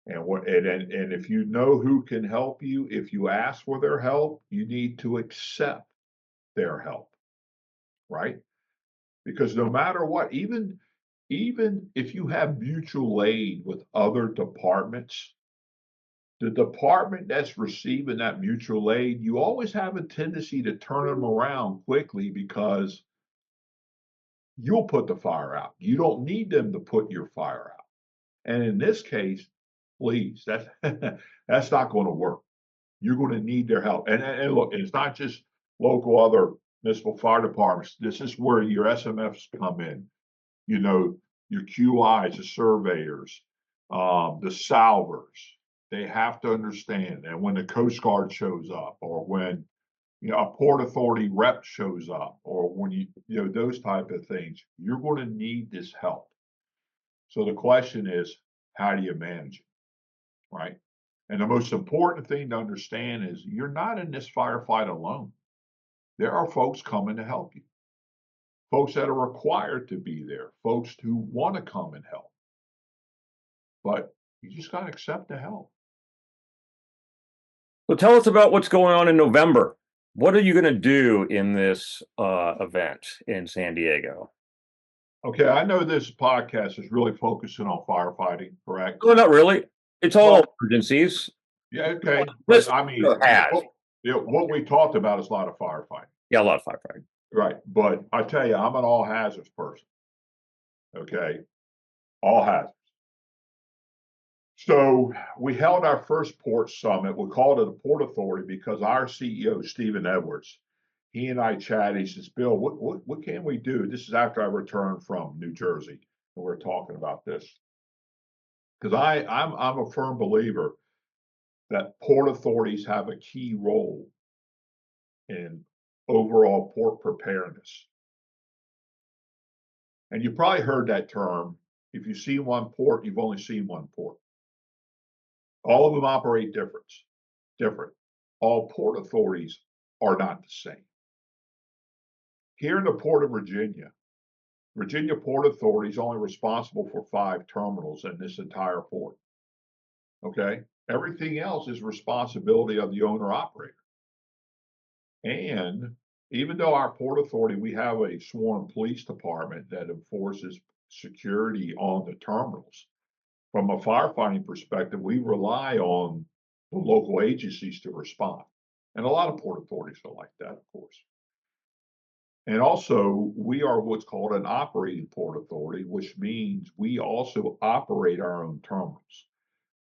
B: and if you know who can help you, if you ask for their help, you need to accept their help, right? Because no matter what, even if you have mutual aid with other departments, the department that's receiving that mutual aid, you always have a tendency to turn them around quickly because you'll put the fire out. You don't need them to put your fire out. And in this case, please, that's not going to work. You're going to need their help. And look, it's not just local other municipal fire departments. This is where your SMFs come in. You know, your QIs, the surveyors, the salvers. They have to understand. And when the Coast Guard shows up, or when a port authority rep shows up, or when those type of things, you're going to need this help. So the question is, how do you manage it, right? And the most important thing to understand is you're not in this firefight alone. There are folks coming to help you, folks that are required to be there, folks who want to come and help. But you just got to accept the help.
A: So tell us about what's going on in November. What are you going to do in this event in San Diego?
B: Okay, I know this podcast is really focusing on firefighting, correct?
A: Well, not really. It's all
B: Well,
A: emergencies.
B: yeah, okay,
A: This
B: but I mean,
A: has.
B: what we talked about is a lot of firefighting,
A: Yeah, a lot of firefighting.
B: right? But I tell you, I'm an all hazards person. Okay, all hazards. So we held our first port summit. We called it a port authority because our CEO, Stephen Edwards, he and I chatted. He says, Bill, what can we do? This is after I returned from New Jersey, and we're talking about this. Because I'm a firm believer that port authorities have a key role in overall port preparedness. And you probably heard that term. If you see one port, you've only seen one port. All of them operate different. All port authorities are not the same. Here in the Port of Virginia, Virginia Port Authority is only responsible for 5 terminals in this entire port. Okay? Everything else is responsibility of the owner operator. And even though our port authority, we have a sworn police department that enforces security on the terminals. From a firefighting perspective, we rely on the local agencies to respond. And a lot of port authorities are like that, of course. And also, we are what's called an operating port authority, which means we also operate our own terminals.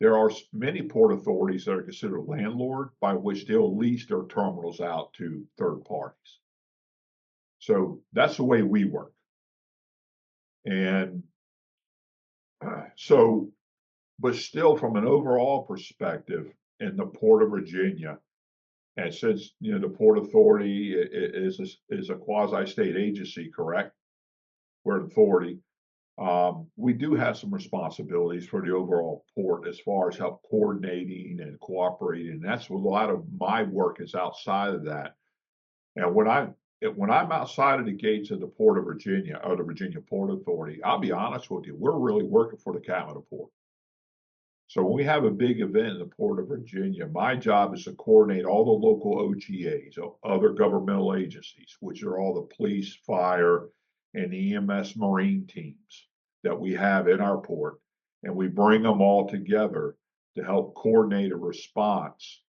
B: There are many port authorities that are considered landlord, by which they'll lease their terminals out to third parties. So that's the way we work. And so but still from an overall perspective in the Port of Virginia, and since the Port Authority is a quasi-state agency, correct? We're an authority. We do have some responsibilities for the overall port as far as help coordinating and cooperating. And that's what a lot of my work is outside of that. And when I'm outside of the gates of the Port of Virginia or the Virginia Port Authority, I'll be honest with you, we're really working for the captain of port. So when we have a big event in the Port of Virginia, my job is to coordinate all the local OGAs, other governmental agencies, which are all the police, fire, and EMS Marine teams that we have in our port. And we bring them all together to help coordinate a response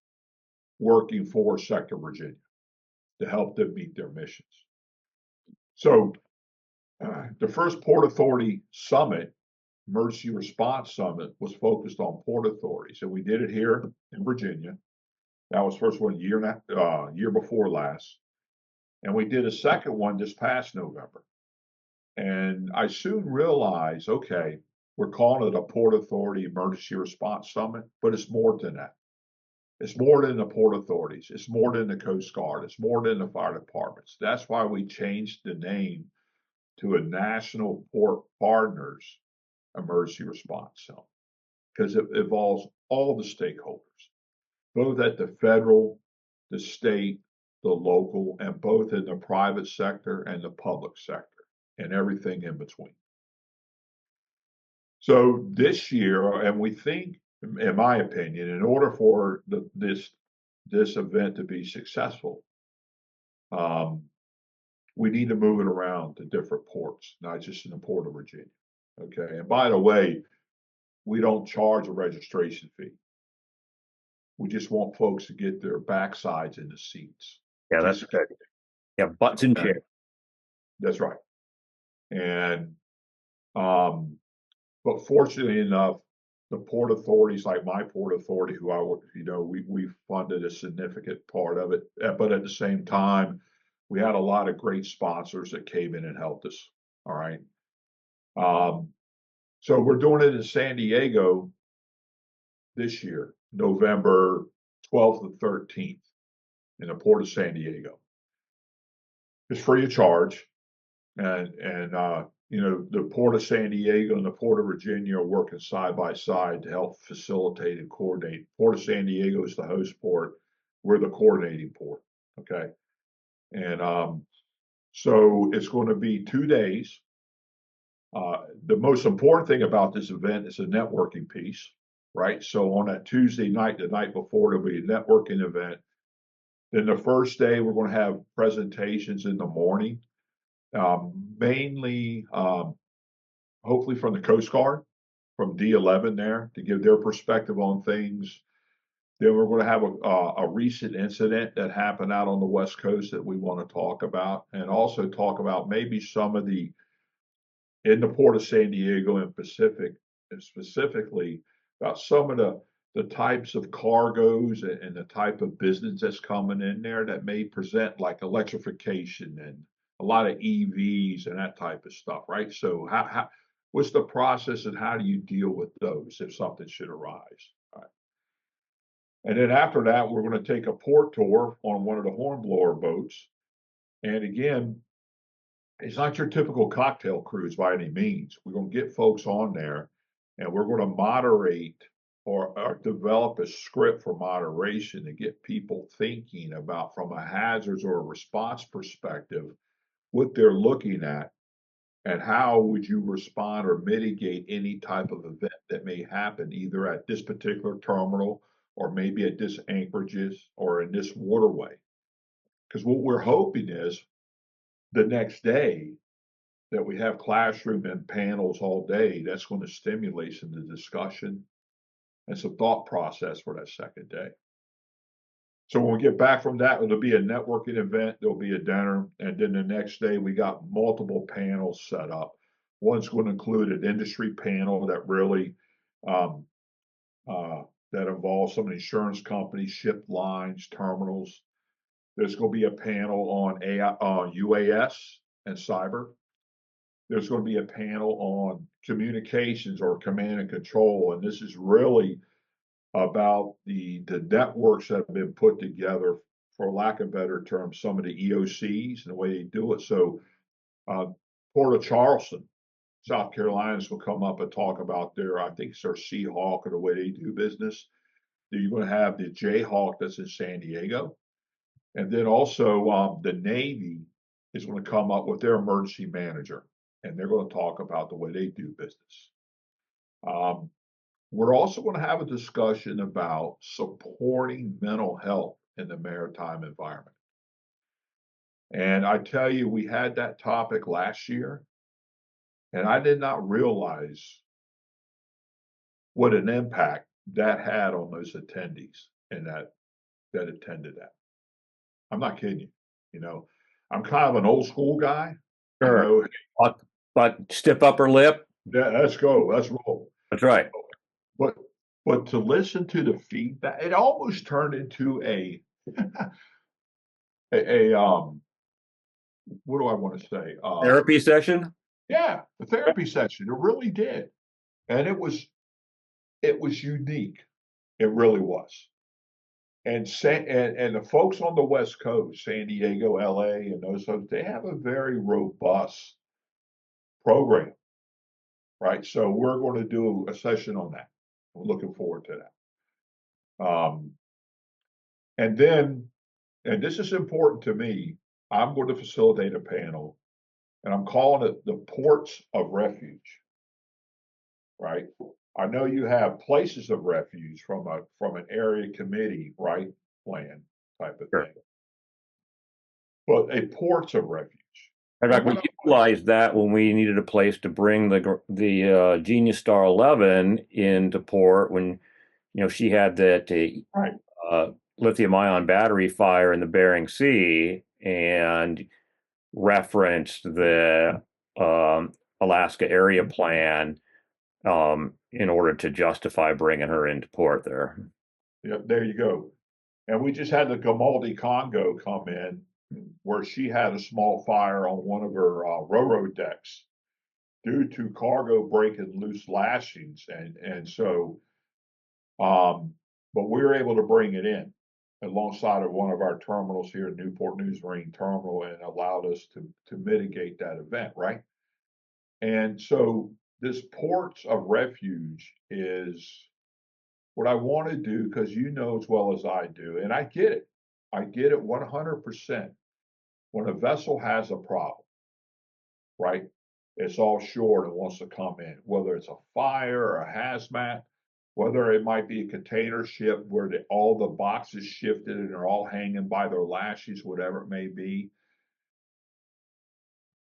B: working for Sector Virginia to help them meet their missions. So the first Port Authority Summit, Emergency Response Summit, was focused on port authorities. And we did it here in Virginia. That was first one year before last. And we did a second one this past November. And I soon realized, okay, we're calling it a Port Authority Emergency Response Summit, but it's more than that. It's more than the port authorities. It's more than the Coast Guard. It's more than the fire departments. That's why we changed the name to a National Port Partners Emergency Response Zone, because it involves all the stakeholders, both at the federal, the state, the local, and both in the private sector and the public sector, and everything in between. So this year, and we think, in my opinion, in order for this event to be successful, we need to move it around to different ports, not just in the Port of Virginia. Okay. And by the way, we don't charge a registration fee. We just want folks to get their backsides in the seats.
A: Yeah, that's good. Yeah, butts in chairs.
B: That's right. And but fortunately enough, the port authorities, like my port authority, who I work, we funded a significant part of it. But at the same time, we had a lot of great sponsors that came in and helped us. All right. So we're doing it in San Diego this year, November 12th and 13th, in the port of San Diego. It's free of charge, and the port of San Diego and the port of Virginia are working side by side to help facilitate and coordinate. Port of San Diego is the host port. We're the coordinating port. Okay, and so it's going to be 2 days. The most important thing about this event is a networking piece, right? So on that Tuesday night, the night before, there'll be a networking event. Then the first day, we're going to have presentations in the morning, mainly, hopefully from the Coast Guard, from D11 there, to give their perspective on things. Then we're going to have a recent incident that happened out on the West Coast that we want to talk about, and also talk about maybe some of the, in the Port of San Diego and specifically about some of the types of cargoes and the type of business that's coming in there that may present like electrification and a lot of EVs and that type of stuff, right? So what's the process and how do you deal with those if something should arise? Right. And then after that, we're going to take a port tour on one of the hornblower boats. And again, it's not your typical cocktail cruise by any means. We're going to get folks on there and we're going to moderate or develop a script for moderation to get people thinking about, from a hazards or a response perspective, what they're looking at and how would you respond or mitigate any type of event that may happen either at this particular terminal or maybe at this anchorages or in this waterway. Because what we're hoping is the next day that we have classroom and panels all day, that's going to stimulate some of the discussion and some thought process for that second day. So when we get back from that, it'll be a networking event, there'll be a dinner, and then the next day we got multiple panels set up. One's going to include an industry panel that really that involves some insurance companies, ship lines, terminals. There's going to be a panel on UAS and cyber. There's going to be a panel on communications or command and control. And this is really about the networks that have been put together, for lack of better terms, some of the EOCs and the way they do it. So uh, Port of Charleston, South Carolinians will come up and talk about their, I think it's their Seahawk or the way they do business. You're going to have the Jayhawk that's in San Diego. And then also the Navy is going to come up with their emergency manager, and they're going to talk about the way they do business. Um, we're also going to have a discussion about supporting mental health in the maritime environment. And I tell you, we had that topic last year, and I did not realize what an impact that had on those attendees and that attended that. I'm not kidding you. You know, I'm kind of an old school guy. You
A: Sure.
B: know,
A: But stiff upper lip.
B: yeah, let's go, let's roll.
A: That's right.
B: But to listen to the feedback, it almost turned into a what do I want to say?
A: Therapy session.
B: Yeah, a therapy session. It really did, and it was unique. It really was. And the folks on the West Coast, San Diego, LA, and those folks, they have a very robust program, right? So we're going to do a session on that. I'm looking forward to that. And then, and this is important to me, I'm going to facilitate a panel, and I'm calling it the ports of refuge, right? I know you have places of refuge from an area committee, right, plan type of
A: Sure.
B: thing, but a ports of refuge.
A: In
B: And
A: fact, we
B: what
A: utilized that when we needed a place to bring the Genius Star 11 into port when she had that
B: right,
A: uh, lithium ion battery fire in the Bering Sea and referenced the Alaska area plan in order to justify bringing her into port there.
B: yeah, there you go. And we just had the Gamaldi Congo come in where she had a small fire on one of her railroad decks due to cargo breaking loose lashings, and so but we were able to bring it in alongside of one of our terminals here at Newport News Marine Terminal, and allowed us to mitigate that event, right? And so this ports of refuge is what I want to do, because you know as well as I do, and I get it. I get it 100%. When a vessel has a problem, right? It's offshore and wants to come in, whether it's a fire or a hazmat, whether it might be a container ship where all the boxes shifted and they're all hanging by their lashes, whatever it may be.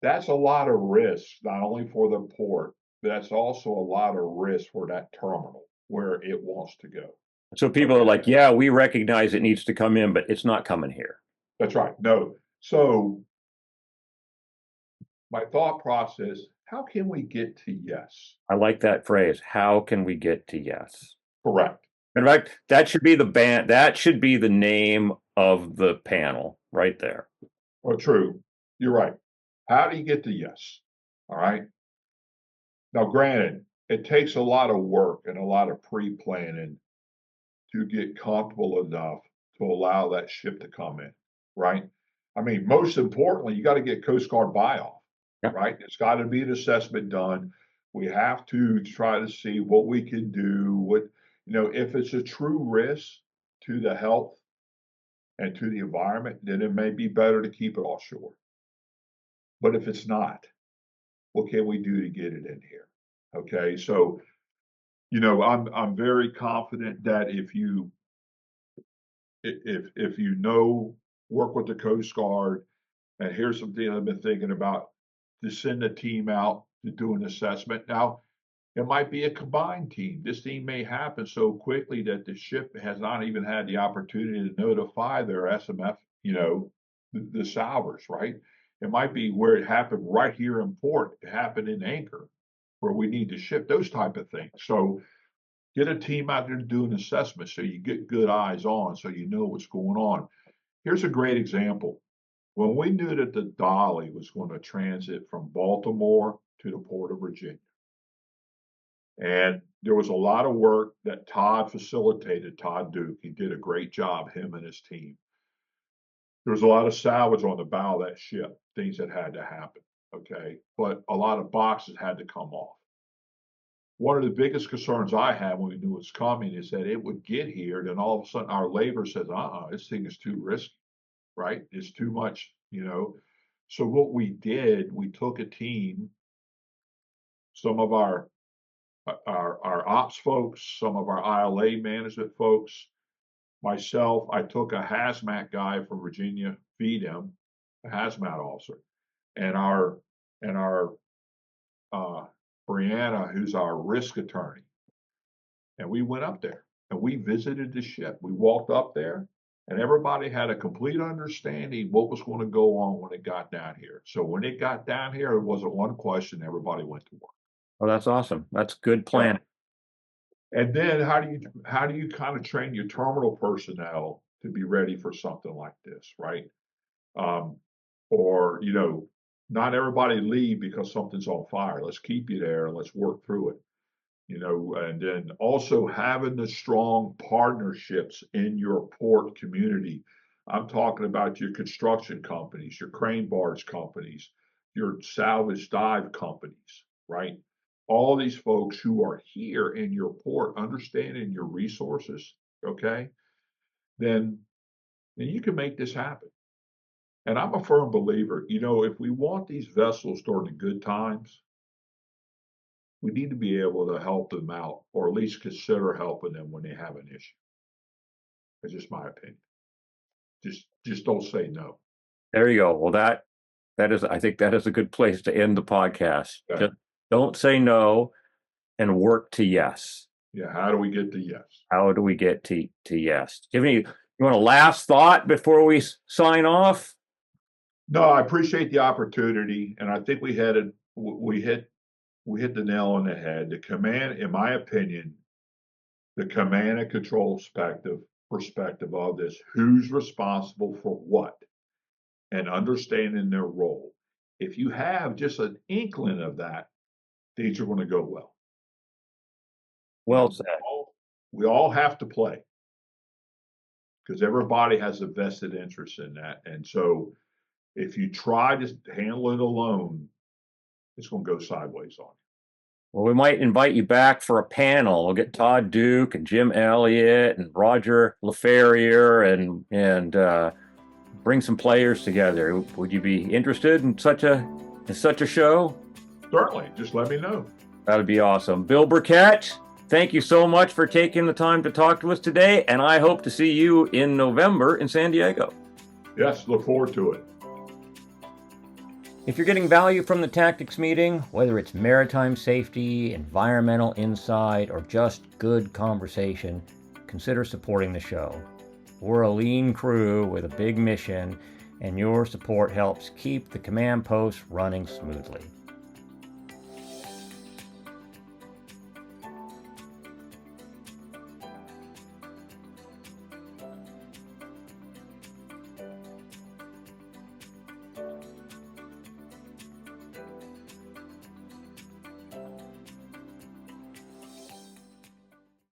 B: That's a lot of risk, not only for the port, but that's also a lot of risk for that terminal where it wants to go.
A: So people are
B: Okay,
A: like, yeah, we recognize it needs to come in, but it's not coming here.
B: that's right. No. So my thought process, how can we get to yes?
A: I like that phrase. How can we get to yes?
B: Correct.
A: In fact, that should be the band. That should be the name of the panel right there.
B: Well, true. You're right. How do you get to yes? All right. Now, granted, it takes a lot of work and a lot of pre-planning to get comfortable enough to allow that ship to come in, right? I mean, most importantly, you got to get Coast Guard buy-off,
A: Yeah.
B: right? It's got to be an assessment done. We have to try to see what we can do. If it's a true risk to the health and to the environment, then it may be better to keep it offshore. But if it's not, what can we do to get it in here? Okay, so I'm very confident that if you know, work with the Coast Guard, and here's something I've been thinking about, to send a team out to do an assessment. Now, it might be a combined team. This thing may happen so quickly that the ship has not even had the opportunity to notify their SMF, the salvers, right? It might be where it happened right here in port. It happened in anchor where we need to ship, those type of things. So get a team out there to do an assessment so you get good eyes on, so you know what's going on. Here's a great example. When we knew that the Dolly was going to transit from Baltimore to the Port of Virginia, And there was a lot of work that Todd facilitated, Todd Duke. He did a great job, him and his team. There was a lot of salvage on the bow of that ship, things that had to happen. Okay. But a lot of boxes had to come off. One of the biggest concerns I had when we knew it was coming is that it would get here, then all of a sudden our labor says, this thing is too risky, right? It's too much, you know. So what we did, we took a team, some of our ops folks, some of our ILA management folks, myself, I took a hazmat guy from Virginia, feed him, a hazmat officer, and our Brianna, who's our risk attorney. And we went up there and we visited the ship. We walked up there and everybody had a complete understanding what was going to go on when it got down here. So when it got down here, it wasn't one question, everybody went to work.
A: Oh, that's awesome. That's good plan.
B: And then how do you kind of train your terminal personnel to be ready for something like this, right? Or, not everybody leave because something's on fire. Let's keep you there and let's work through it. And then also having the strong partnerships in your port community. I'm talking about your construction companies, your crane barge companies, your salvage dive companies, right? All these folks who are here in your port, understanding your resources, okay, then you can make this happen. And I'm a firm believer, if we want these vessels during the good times, we need to be able to help them out, or at least consider helping them when they have an issue. That's just my opinion. Just don't say no.
A: There you go. Well, I think that is a good place to end the podcast.
B: Okay.
A: Just don't say no and work to yes.
B: Yeah. How do we get to yes?
A: How do we get to yes? You want a last thought before we sign off?
B: No, I appreciate the opportunity, and I think we hit the nail on the head. The command, in my opinion, the command and control perspective of this, who's responsible for what, and understanding their role. If you have just an inkling of that, things are going to go well.
A: Well said.
B: We all have to play because everybody has a vested interest in that. And so if you try to handle it alone, it's going to go sideways on you.
A: Well, we might invite you back for a panel. We'll get Todd Duke and Jim Elliott and Roger LaFerriere and bring some players together. Would you be interested in such a show?
B: Certainly. Just let me know.
A: That would be awesome. Bill Burket, thank you so much for taking the time to talk to us today, and I hope to see you in November in San Diego.
B: Yes, look forward to it.
A: If you're getting value from the tactics meeting, whether it's maritime safety, environmental insight, or just good conversation, consider supporting the show. We're a lean crew with a big mission, and your support helps keep the command post running smoothly.